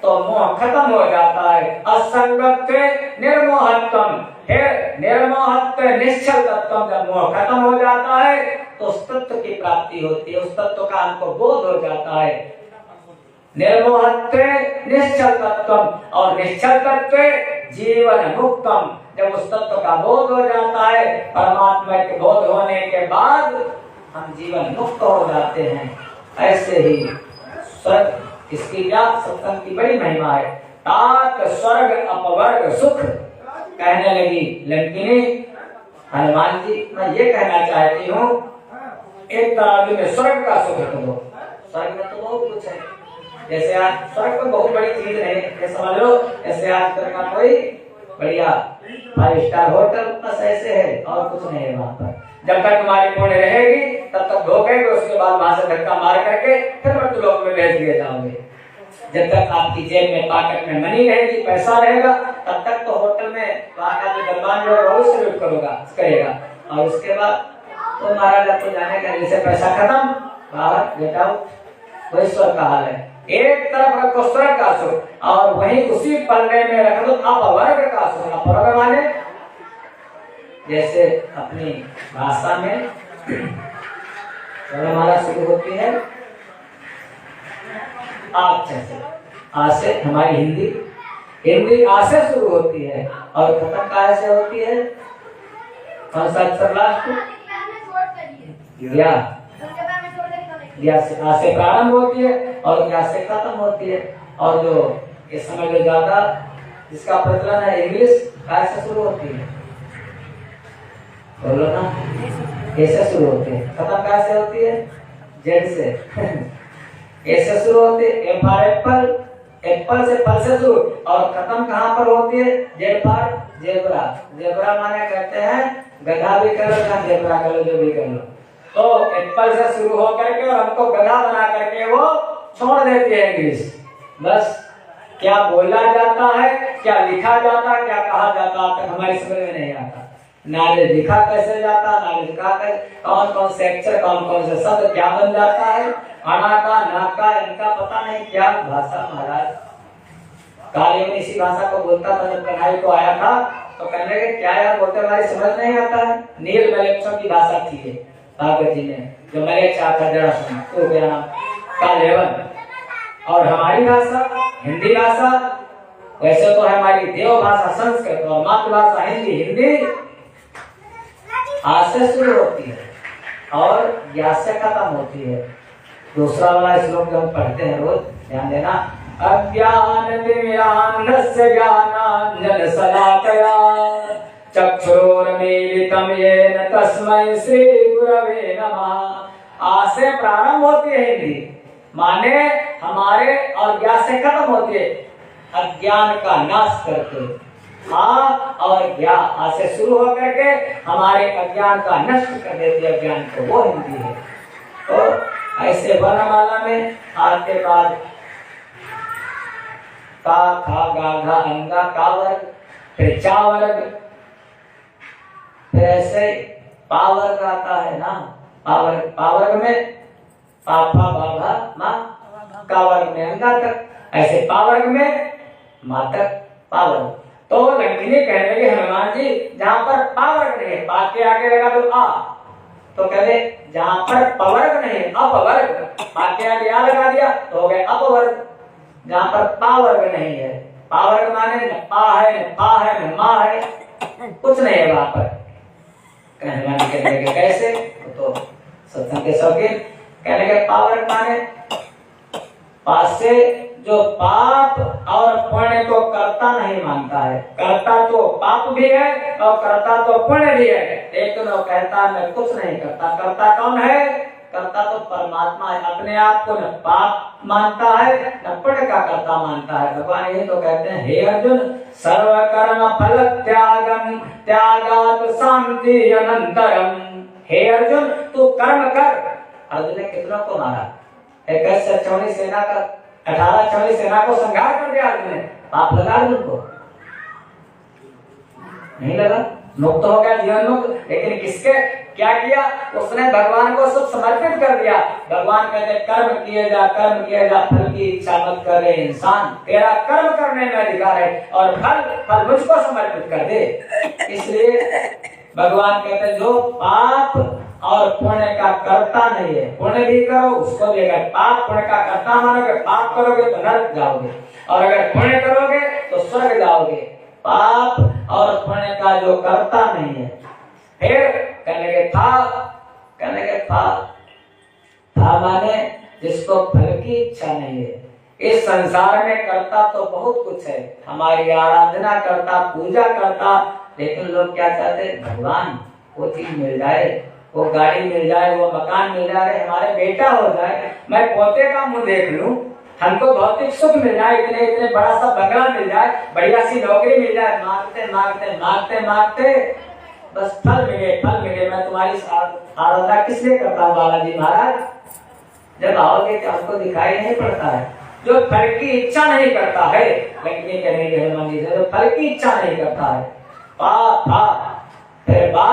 तो मोह खत्म हो जाता है। असंगत्वे निर्मोहत्वम, फिर निर्मोहत्व निश्चल तत्व। जब मोह खत्म हो जाता है तो उस तत्व की प्राप्ति होती है, उस तत्व का हमको बोध हो जाता है। निर्मोहत्व निश्चल तत्व, और निश्चल तत्व जीवन मुक्तम। जब उस तत्व का बोध हो जाता है, परमात्मा के बोध होने के बाद हम जीवन मुक्त हो जाते हैं। ऐसे ही स्वर्ग, इसकी क्या सत्संग की बड़ी महिमा है। तात स्वर्ग अपवर्ग सुख। कहने लगी लंकिनी, हनुमान जी मैं ये कहना चाहती हूँ, एक तराजू में स्वर्ग का सुख तो स्वर्ग में तो बहुत कुछ है। जैसे आज स्वर्ग में बहुत बड़ी चीज नहीं, ये समझ लो। ऐसे आज तक का कोई बढ़िया 5 स्टार होटल बस ऐसे है, और कुछ नहीं है वहाँ पर। जब तक तुम्हारी पुण्य रहेगी तब तक भोगेंगे, उसके बाद वहां से धक्का मार करके फिर मृत्युलोक में भेज दिए जाओगे। जब तक आपकी जेब में पॉकेट में मनी रहेगी, पैसा रहेगा, तब तक तो होटल में वहाँ का जो दरबान जो बहुत सैल्यूट करेगा। और उसके बाद तो महाराज आपको जाने का, जैसे पैसा खत्म, बाहर गेट आउट। वही स्वर्ग का हाल है। एक तरफ रखो स्वर्ग का सुख, और वहीं उसी पल्ले में रख दो अपवर्ग का सुख। अपवर्ग माने जैसे अपनी भाषा में वर्णमाला शुरू होती है आ से, हमारी हिंदी आ से शुरू होती है और खत्म कहाँ से होती है? कौन सा अक्षर लास्ट? या या से प्रारंभ होती है और या से खत्म होती है। और जो इस समय जो ज्यादा जिसका प्रचलन है इंग्लिश कैसे शुरू होती है? बोलो ना, ऐसे शुरू होती है। खत्म कैसे होती है? जेड से। ऐसे शुरू होती है, एफ फॉर एप्पल, एप्पल से फल से शुरू, और खत्म कहाँ पर होती है? Z for zebra. जेब्रा माने कहते हैं गधा भी कर लो या जेब्रा कर लो, जो भी कर लो। तो एप्पल से शुरू हो करके और हमको गधा बना करके वो छोड़ देती है इंग्लिश। बस क्या बोला जाता है, क्या लिखा जाता है, क्या कहा जाता है, तक हमारी समझ में नहीं आता। नॉलेज लिखा कैसे जाता, नॉलेज कहा कैसे, कौन कौन से अक्षर, कौन कौन से शब्द क्या बन जाता है, अना का ना का इनका पता नहीं क्या भाषा। महाराज काली में इसी भाषा को बोलता था, जब कन्हैया को आया था तो कहने लगे क्या यार बोलते, हमारी समझ नहीं आता है। नील मलेच्छों की भाषा थी ये भागवत जी ने, जो मलेच्छा था जरा सुना तो क्या नाम कालेवन। और हमारी भाषा हिंदी भाषा, वैसे तो है हमारी देव भाषा संस्कृत और मातृभाषा हिंदी। हिंदी आ से शुरू होती है और या से खत्म होती है। दूसरा वाला श्लोक जो हम पढ़ते हैं रोज, ध्यान देना। अज्ञान दिव्यान्धस्य ज्ञानांजन शलाकया चक्षुरुन्मीलितं येन तस्मै श्री गुरवे नमः। आ से प्रारंभ होती है हिंदी, माने हमारे, और ज्ञान से खत्म होती है अज्ञान का नाश करके। हाँ और ज्ञान आ से शुरू होकर के हमारे अज्ञान का नष्ट कर देती है अज्ञान को, वो हिंदी है। तो ऐसे वर्णमाला में आते बाद का, खा, गा, घा, अंगा, का वर्ग, फिर चा वर्ग, फिर ऐसे पा वर्ग आता है ना, पा वर्ग में पापा बाबा माँ, का वर्ग में अंगा तक, ऐसे पा वर्ग में माँ तक पा वर्ग। तो लंकिनी कह रहे हैं हनुमान जी जहाँ पर पा वर्ग नहीं है, पा के आगे लगा तो आ, तो कहते जहाँ पर पवर्ग नहीं अपवर्ग, पा के आगे आ लगा दिया तो हो गया अपवर्ग। जहाँ पर पा वर्ग नहीं है, पा वर्ग माने न पा है न पा है न माँ है, कुछ नहीं है वहां पर। हनुमान जी कहने लगे कैसे, तो सत्संग के शौकीन कहने लगे पा वर्ग माने पास से जो पाप और पुण्य को करता नहीं मानता है। करता तो पाप भी है और करता तो पुण्य भी है, लेकिन वो कहता मैं कुछ नहीं करता। करता कौन है? करता तो परमात्मा है। अपने आप को न पाप मानता है न पुण्य का करता मानता है। भगवान यही तो कहते हैं, हे अर्जुन सर्व कर्म फल त्यागम त्यागात शांति अनंतरम। हे अर्जुन तू कर्म कर। अर्जुन ने कितनों को मारा? 21 सेना का 18 सेना को संहार कर दिया अर्जुन ने। पाप लगा अर्जुन को? नहीं लगा, मुक्त हो गया, जीवन मुक्त। लेकिन किसके क्या किया? उसने भगवान को सब समर्पित कर दिया। भगवान कहते कर्म किए जा, कर्म किए जा, फल की इच्छा मत करे इंसान, तेरा कर्म करने में अधिकार है और फल मुझको समर्पित कर दे। इसलिए भगवान कहते जो पाप और पुण्य का करता नहीं है, पुण्य भी करो उसको भी, अगर पाप पुण्य का करता मानोगे, पाप करोगे तो नरक जाओगे, और अगर पुण्य करोगे तो स्वर्ग जाओगे। पाप और पुण्य का जो करता नहीं है, फिर कहने के था माने जिसको फल की इच्छा नहीं है। इस संसार में करता तो बहुत कुछ है, हमारी आराधना करता, पूजा करता, लेकिन लोग क्या चाहते हैं? भगवान वो चीज मिल जाए, वो गाड़ी मिल जाए, वो मकान मिल जाए, हमारे बेटा हो जाए, मैं पोते का मुंह देख लूं, हमको भौतिक सुख मिल जाए, इतने इतने बड़ा सा बंगला मिल जाए, बढ़िया सी नौकरी मिल जाए। मांगते मांगते मांगते मांगते बस फल मिले। मैं तुम्हारी आराधना किस लिए करता हूँ बालाजी महाराज? जब आओगे तो हमको दिखाई नहीं पड़ता है। जो फल की इच्छा नहीं करता है, लेकिन ये कहने के हनुमान जी जो फल की इच्छा नहीं करता है, फिर बा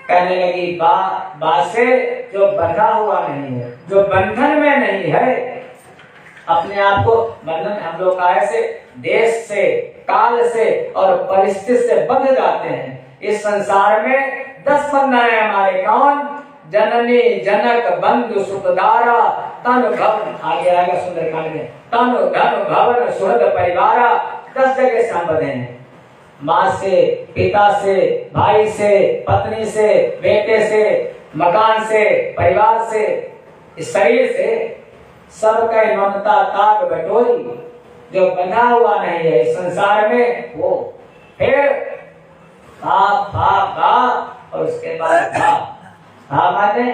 कहने लगी बा से जो बंधा हुआ नहीं है, जो बंधन में नहीं है, अपने आप को बंधन हम लोग का ऐसे देश से, काल से और परिस्थिति से बंध जाते हैं। इस संसार में 10 बंधन है हमारे। कौन? जननी जनक बंधु सुखदारा तन भवन, आगे आएगा सुंदरकांड में, तन धन भवन सुहृद परिवारा, 10 जगह से हम बंधे हैं। माँ से, पिता से, भाई से, पत्नी से, बेटे से, मकान से, परिवार से, इस शरीर से, सबका ममता ताक बटोरी जो बना हुआ नहीं है इस संसार में, वो फिर भाव और उसके बाद भाव माने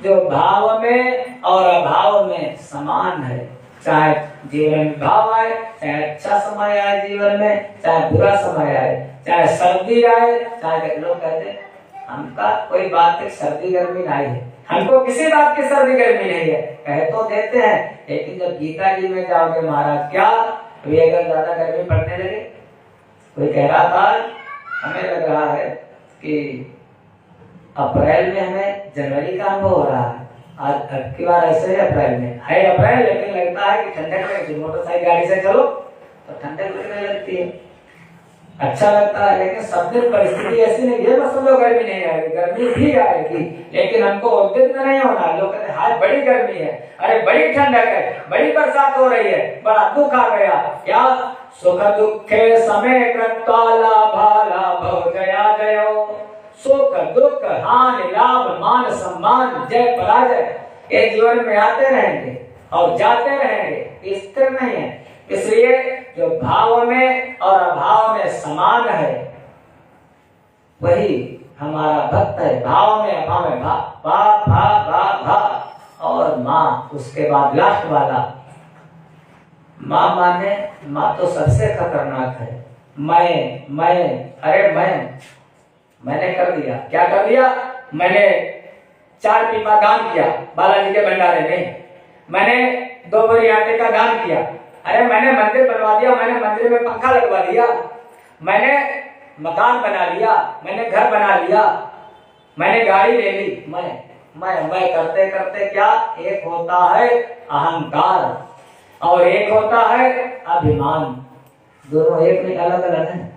जो भाव में और अभाव में समान है। चाहे जीवन में भाव आए, चाहे अच्छा समय आए जीवन में, चाहे बुरा समय आए, चाहे सर्दी आए, चाहे लोग कहते हैं हमका कोई बात की सर्दी गर्मी नहीं है, हमको किसी बात की सर्दी गर्मी नहीं है, कह तो देते हैं, लेकिन जब गीता जी में जाओगे महाराज क्या अभी अगर ज्यादा गर्मी पड़ने लगे, कोई कह रहा था हमें लग रहा है कि अप्रैल में हमें जनवरी का अनुभव हो रहा है, आज अब की बार ऐसे है अप्रैल में है अप्रैल, लेकिन लगता है कि ठंडक लगती, मोटरसाइकिल गाड़ी से चलो तो ठंडक लगने लगती है, अच्छा लगता है, लेकिन सब दिन परिस्थिति ऐसी नहीं है, बस समझो गर्मी नहीं आएगी, गर्मी भी आएगी, लेकिन हमको उद्विग्न नहीं होना। लोग कहते हैं हाय बड़ी गर्मी है, अरे बड़ी ठंडक है, बड़ी बरसात हो रही है, बड़ा दुख आ गया, क्या सुख दुखे समय कृत्वाला भाला भव जया जयो, सुख दुख हानि लाभ मान सम्मान जय पराजय ये जीवन में आते रहेंगे और जाते रहेंगे, स्थिर नहीं है। इसलिए जो भाव में और अभाव में समान है वही हमारा भक्त है। भाव में अभाव में भा भा भा भा भा और माँ, उसके बाद लास्ट वाला माँ माने माँ तो सबसे खतरनाक है। मैं अरे मैंने कर दिया, क्या कर दिया, मैंने 4 पीपा दान किया बालाजी के भंडारे में, मैंने 2 बोरी आटे का दान किया, अरे मैंने मंदिर बनवा दिया, मैंने मंदिर में पंखा लगवा दिया, मैंने मकान बना लिया, मैंने घर बना लिया, मैंने गाड़ी ले ली, मैं करते करते क्या, एक होता है अहंकार और एक होता है अभिमान, दोनों एक नहीं, अलग अलग है।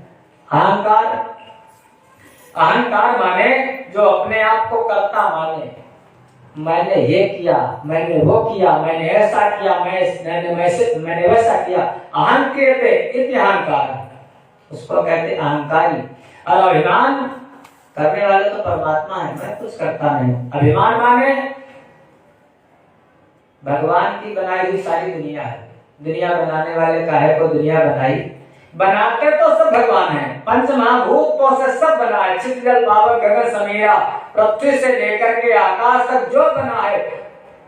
अहंकार माने जो अपने आप को करता माने, मैंने ये किया, मैंने वो किया, मैंने ऐसा किया, मैंने वैसा किया, अहंकृते इति अहंकार, उसको कहते अहंकारी। और अभिमान करने वाले तो परमात्मा है, मैं कुछ करता नहीं। अभिमान माने भगवान की बनाई हुई सारी दुनिया है, दुनिया बनाने वाले काहे को दुनिया बनाई, बनाते तो सब भगवान है, पंच महाभूतों से सब बना है, छित जल पावक गगन समीरा, पृथ्वी से लेकर के आकाश तक जो बना है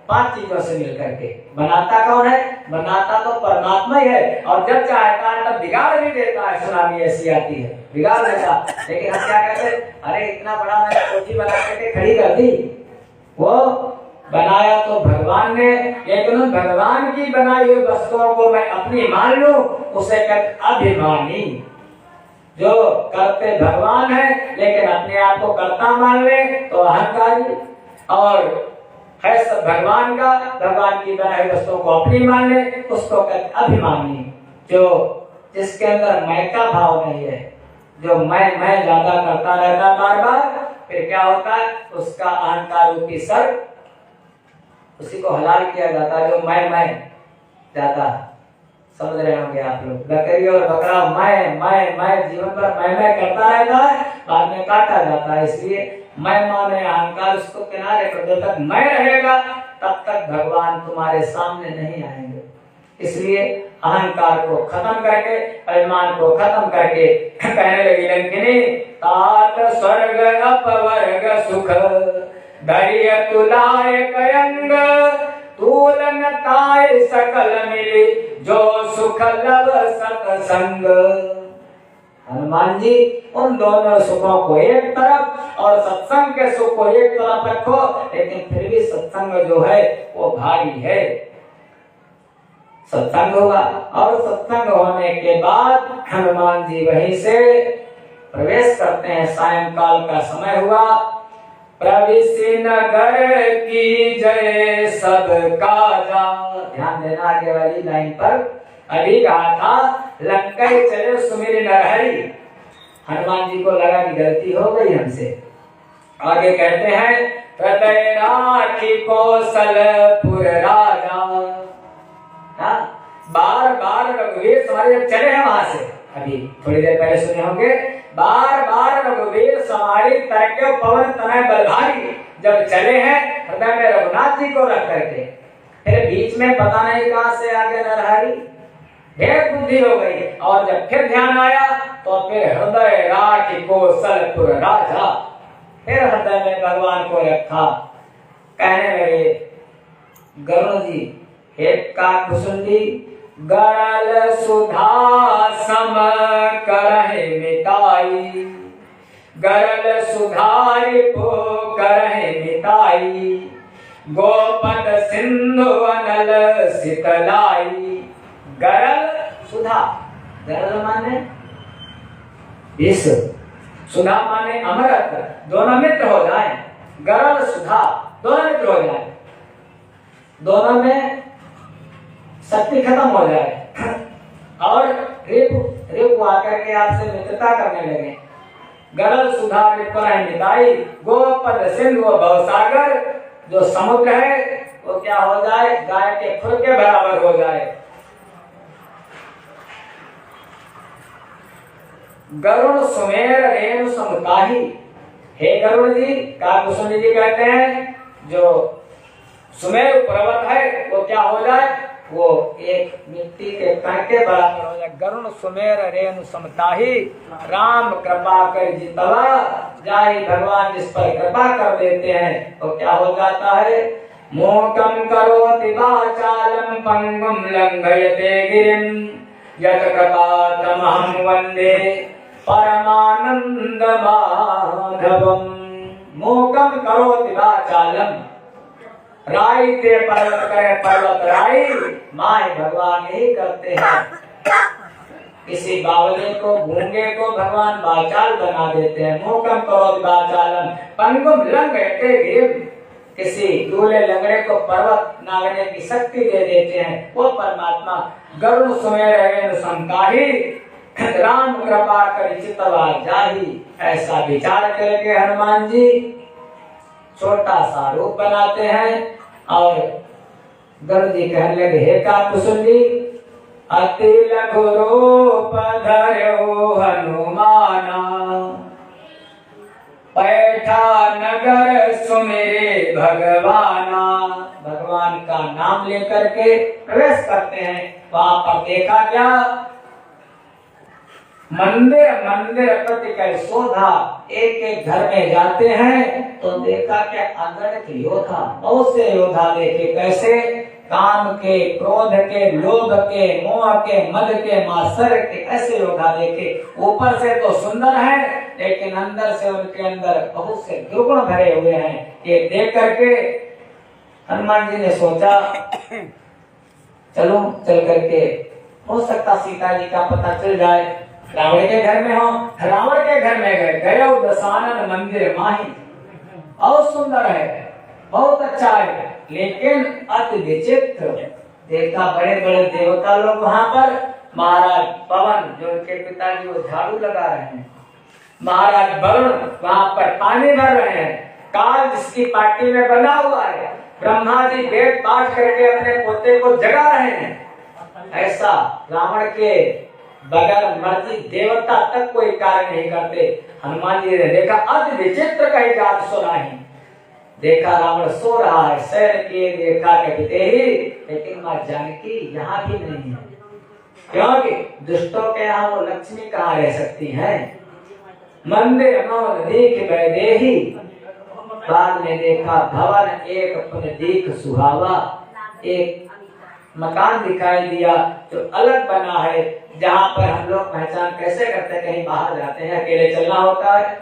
5 चीजों से मिलकर के। बनाता कौन है, बनाता तो परमात्मा ही है, और जब चाहता है तब बिगाड़ भी देता है, सुनामी ऐसी आती है बिगाड़ देता, लेकिन हम क्या कहते हैं, अरे इतना बड़ा मैंने कोठी बना करके खड़ी कर दी, वो बनाया तो भगवान ने, लेकिन भगवान की बनाई हुई वस्तुओं को मैं अपनी मान लूं, उसे कहते अभिमानी। जो करते भगवान है लेकिन अपने आप को कर्ता मान ले तो अहंकारी, और है सब भगवान का, भगवान की बनाई हुई वस्तुओं को अपनी मान ले उसको कहते अभिमानी। जो जिसके अंदर मैं का भाव नहीं है, जो मैं ज्यादा करता रहता बार बार, फिर क्या होता है, उसका अहंकार रूपी सर उसी को हलाल किया जाता है। जो मैं ज्यादा, समझ रहे होंगे आप लोग, बकरी और बकरा मैं जीवन भर मैं करता रहता है, बाद में काटा जाता है। इसलिए मैं माने अहंकार उसको किनारे कर, जब तक मैं रहेगा तब तक भगवान तुम्हारे सामने नहीं आएंगे। इसलिए अहंकार को खत्म करके, अभिमान को खत्म करके कहने लगी लंकिनी, तात स्वर्ग अपवर्ग सुख धैर्य तुलाय कयंग, तूलन ताय सकल मिली जो सुख लव सत्संग। हनुमान जी उन दोनों सुखों को एक तरफ और सत्संग के सुख को एक तरफ रखो, लेकिन फिर भी सत्संग जो है वो भारी है। सत्संग होगा, और सत्संग होने के बाद हनुमान जी वहीं से प्रवेश करते हैं। सायंकाल का समय हुआ, प्रविशि नगर की जय सब काजा। ध्यान देना आगे वाली लाइन पर, अभी कहा था लंकाई चले सुमिर नरहरि, हनुमान जी को लगा कि गलती हो गई हमसे। आगे कहते हैं हृदय राखी कौशलपुर राजा। बार बार रघुवीर सवारी चले हैं वहां से, अभी थोड़ी देर पहले सुने होंगे, बार बार रघुवीर सवारी तरके पवन तनय बलधारी, जब चले हैं हृदय में रघुनाथ जी को रख करके, फिर बीच में पता नहीं कहां से आगे नरहरी, भेद बुद्धि हो गई। और जब फिर ध्यान आया तो फिर हृदय राख कौशलपुर राजा, फिर हृदय में भगवान को रखा। कहने लगे गरुण जी, हे काकुसुंडी गरल सुधा सम करहि मिताई, गरल सुधारि पो करहि मिताई, गोपद सिंधु अनल शीतलाई। गरल सुधा, गरल माने विष, सुधा माने अमृत, दोनों मित्र हो जाए। गरल सुधा दोनों मित्र हो जाए, दोनों में शक्ति खत्म हो जाए और रिपु आकर के आपसे मित्रता करने लगे। गरल सुधा मिताई, गोपद सिंधु भवसागर, जो समुद्र है वो क्या हो जाए, गाय के खुर के बराबर हो जाए। गरुण सुमेर रेणु समताही, हे गरुण जी, काकुसुंडी जी कहते हैं जो सुमेर पर्वत है वो क्या हो जाए, वो एक मिट्टी के कण के बराबर हो जाए। गरुण सुमेर रेणु समताही, राम कृपा कर जितवा जाहि, भगवान जिस पर कृपा कर देते हैं वो क्या हो जाता है। मोकम करोति वाचालम पंगुम लंघयते गिरिम, यत कृपातमहं वंदे परमानंद माधवम। मोकम करोति वाचालम, राई ते पर्वत करे पर्वत राई, माय भगवान यही करते हैं। किसी बावले को, गूंगे को भगवान वाचाल बना देते हैं। मोकम करोति वाचालम पंगुम लंघयते गिरिम, किसी दूल्हे लंगड़े को पर्वत नागने की शक्ति दे देते हैं वो परमात्मा। गरुण सुमेर रेणु समताही, राम कृपा कर चितवा जाहि, ऐसा विचार करके हनुमान जी छोटा सा रूप बनाते हैं। और गरुड़ जी कहने लगे, हे काकुसुंडी अति लघु रूप धर्यो हनुमाना, पैठा नगर सुमेरे भगवाना। भगवान का नाम लेकर के प्रवेश करते हैं। वहां पर देखा क्या, मंदिर मंदिर प्रति कई शोधा। एक एक घर में जाते हैं तो देखा क्या, अगणित योद्धा, बहुत से योद्धा देखे। कैसे, काम के, क्रोध के, लोभ के, मोह के, मद के, मात्सर्य के, ऐसे योद्धा देखे। ऊपर से तो सुंदर है लेकिन अंदर से उनके अंदर बहुत से दुर्गुण भरे हुए हैं। ये देख करके हनुमान जी ने सोचा चलो चल करके हो सकता सीता जी का पता चल जाए। रावण के घर में हो, रावण के घर में गए दशानन मंदिर माही, बहुत सुंदर है, बहुत अच्छा है, लेकिन अति विचित्र। देखा बड़े बड़े देवता लोग वहां पर, महाराज पवन जो उनके पिताजी वो झाड़ू लगा रहे हैं, महाराज वरुण वहां पर पानी भर रहे हैं, काल जिसकी पार्टी में बना हुआ है, ब्रह्मा जी वेद पाठ करके अपने पोते को जगा रहे हैं। ऐसा रावण के बगैर मर्जी देवता तक कोई कार्य नहीं करते। हनुमान जी ने देखा अति विचित्र कहीं जात सुनाई। देखा रावण सो रहा है, शयन किए देखा कहते ही, लेकिन मां जानकी यहाँ भी नहीं है, क्योंकि दुष्टों के यहाँ वो लक्ष्मी कहाँ रह सकती है। मंदिर मौन दीख वैदेही, बाद में देखा भवन एक पुन दीख सुहावा, एक मकान दिखाई दिया जो अलग बना है, जहाँ पर हम लोग पहचान कैसे करते हैं, कहीं बाहर जाते हैं अकेले चलना होता है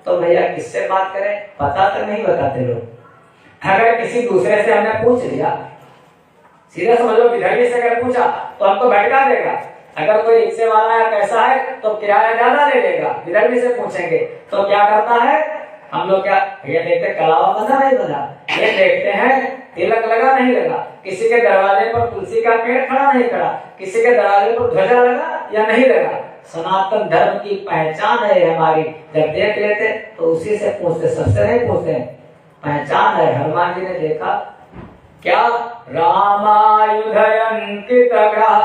तो भैया किससे बात करें, पता तो नहीं बताते लोग। अगर किसी दूसरे से हमने पूछ लिया, सीधा समझ लो विधर्मी से अगर पूछा तो हमको भटका देगा। अगर कोई रिक्शे वाला है कैसा है तो किराया ज्यादा ले लेगा। विधर्मी से पूछेंगे तो क्या करता है, हम लोग क्या ये देखते कलावा बना नहीं बना, ये देखते हैं तिलक लगा नहीं लगा, किसी के दरवाजे पर तुलसी का पेड़ खड़ा नहीं खड़ा, किसी के दरवाजे पर ध्वजा लगा या नहीं लगा। सनातन धर्म की पहचान है हमारी। जब देख लेते तो उसी से पूछते, सबसे नहीं पूछते, पहचान है। हनुमान जी ने देखा क्या, रामायुध अंकित ग्रह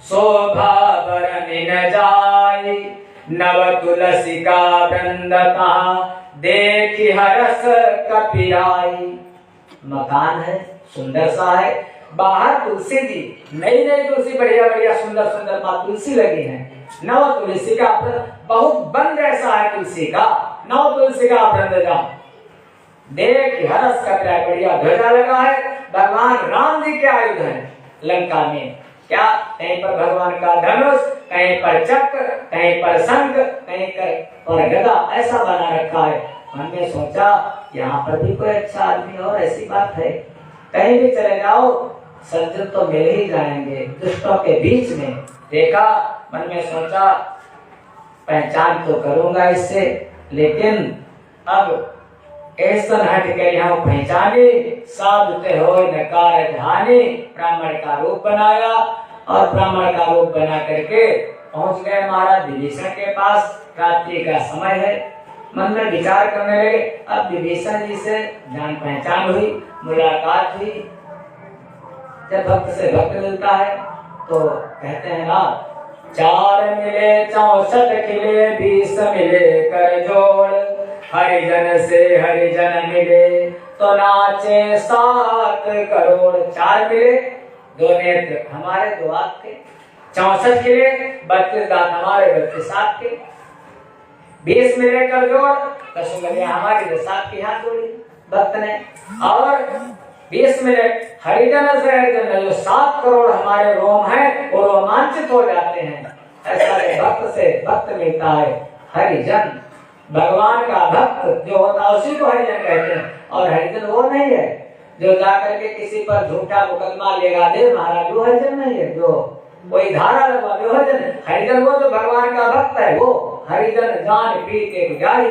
शोभा बरनि न जाय। नव तुलसी का वृंदता देखी हरस कपिराई। मकान है, सुंदर सा है, बाहर तुलसी जी, नई नई तुलसी, बढ़िया बढ़िया सुंदर सुंदर माँ तुलसी लगी है। नव तुलसी का बहुत बन जैसा है तुलसी का, नव तुलसी का वृंद देख हरस कपिराई। बढ़िया ध्वजा लगा है, भगवान राम जी के आयुध है लंका में। क्या, कहीं पर भगवान का धनुष, कहीं पर चक्र, कहीं पर शंख, कहीं पर गदा, ऐसा बना रखा है। हमने सोचा यहाँ पर भी कोई अच्छा आदमी और ऐसी बात है, कहीं भी चले जाओ सज्जन तो मिल ही जाएंगे दुष्टों के बीच में। देखा, मन में सोचा पहचान तो करूंगा इससे, लेकिन अब ऐसा हट के यहाँ पहचाने साधुते हो नकार ध्याने। ब्राह्मण का रूप बनाया और ब्राह्मण का रूप बना करके पहुंच गए महाराज विभीषण के पास। रात्रि का समय है, मन में विचार करने लगे। अब विभीषण जी से जान पहचान हुई, मुलाकात हुई। जब भक्त से भक्त मिलता है तो कहते हैं ना, 4 मिले 64 खिले 20 मिले कर जोड़। हरिजन से हरिजन मिले तो नाचे 7 करोड़। 4 मिले, 2 नेत्र हमारे 2 आँख के, 64 खिले 32 दांत हमारे 32 आँख के, 20 मिले कर जोड़, 10 उंगलियां हमारी 10 आँख की हाथ जोड़ी भक्त ने। और 20 मिनट हरिजन से हरिजन, जो 7 करोड़ हमारे रोम हैं वो रोमांचित हो जाते हैं। ऐसा भक्त से भक्त मिलता है। हरिजन भगवान का भक्त जो होता है उसी को हरिजन कहते हैं। और हरिजन वो नहीं है जो जाकर के किसी पर झूठा मुकदमा लगा दे महाराज, वो हरिजन नहीं है। जो कोई धारा लगवा दे हरिजन, हरिजन वो जो भगवान का भक्त है वो हरिजन। जान पीत एक जारी,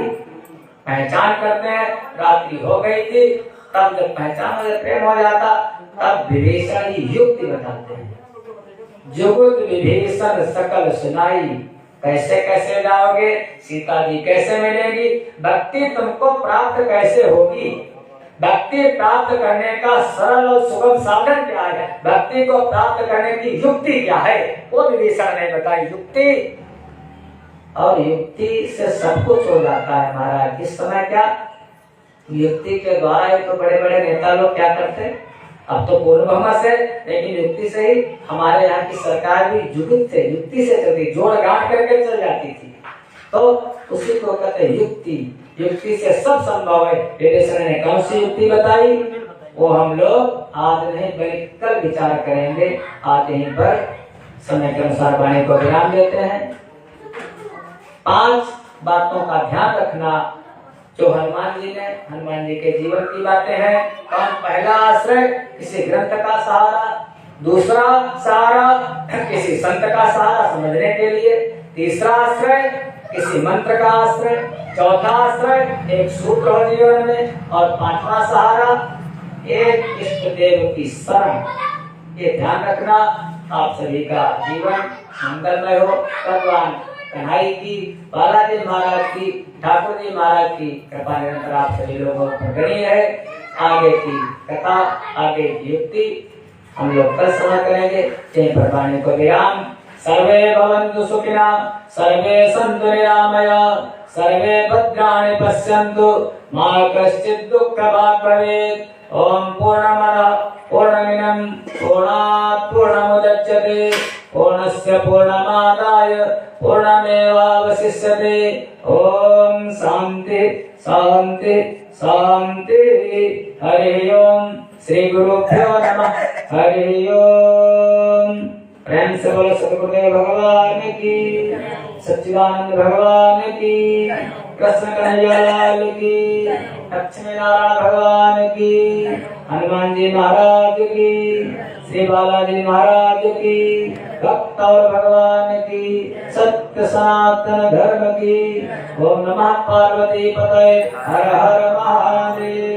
पहचान करते हैं। रात्रि हो गई थी, तब जब पहचान हो जाए, प्रेम हो जाता, तब विभीषण जी युक्ति बताते हैं। जुगुत विभीषण सकल सुनाई, कैसे कैसे जाओगे, सीता जी कैसे मिलेगी, भक्ति तुमको प्राप्त कैसे होगी, भक्ति प्राप्त करने का सरल और सुगम साधन क्या है, भक्ति को प्राप्त करने की युक्ति क्या है, वो विभीषण ने बताई युक्ति। और युक्ति से सब कुछ हो जाता है महाराज। इस समय क्या युक्ति के द्वारा ही तो बड़े बड़े नेता लोग क्या करते हैं, अब तो पूर्ण बहुमत से, लेकिन युक्ति से ही हमारे यहाँ की सरकार भी युक्ति से चलती, जोड़ गांठ करके चल जाती थी। तो उसी को कहते हैं युक्ति। युक्ति से सब संभव है। विभीषण ने कौन सी युक्ति बताई, वो हम लोग आज नहीं बल्कि कल विचार करेंगे। आज यहीं पर समय के अनुसार वाणी को विराम देते हैं। 5 बातों का ध्यान रखना जो हनुमान जी के जीवन की बातें हैं। पहला आश्रय किसी ग्रंथ का सहारा, दूसरा सहारा किसी संत का सहारा समझने के लिए, तीसरा आश्रय किसी मंत्र का आश्रय, चौथा आश्रय एक सूत्र हो जीवन में, और 5वां सहारा एक इष्ट देव की शरण। ये ध्यान रखना। आप सभी का जीवन मंगलमय हो। भगवान कन्हई की, बालाजी महाराज की, ठाकुर जी महाराज की कृपा निरंतर आप सभी लोगों पर बनी है। आगे की कथा, आगे की युक्ति हम लोग कल समय करेंगे। जय प्रवाणी को विराम। सर्वे भवन्तु सुखिनः, सर्वे सन्तु निरामया, सर्वे भद्राणि पश्यन्तु, मा कश्चित् दुःखभाग् भवेत्। ओम पूर्णमदः पूर्णमिदं पूर्णात् पूर्णमुदच्यते, पूर्णस्य पूर्णमादाय पूर्णमेवावशिष्यते। ओम शांति शांति शांति। हरि ओम। श्री गुरुभ्यो नमः। हरि ओम। प्रेम से बोलो सतगुरुदेव भगवान की, सच्चिदानंद भगवान की, कृष्ण कन्हैया लाल की, लक्ष्मी नारायण भगवान की, हनुमान जी महाराज की, श्री बालाजी महाराज की, भक्त और भगवान की, सत्य सनातन धर्म की। ओम नमः पार्वती पतये। हर हर महादेव।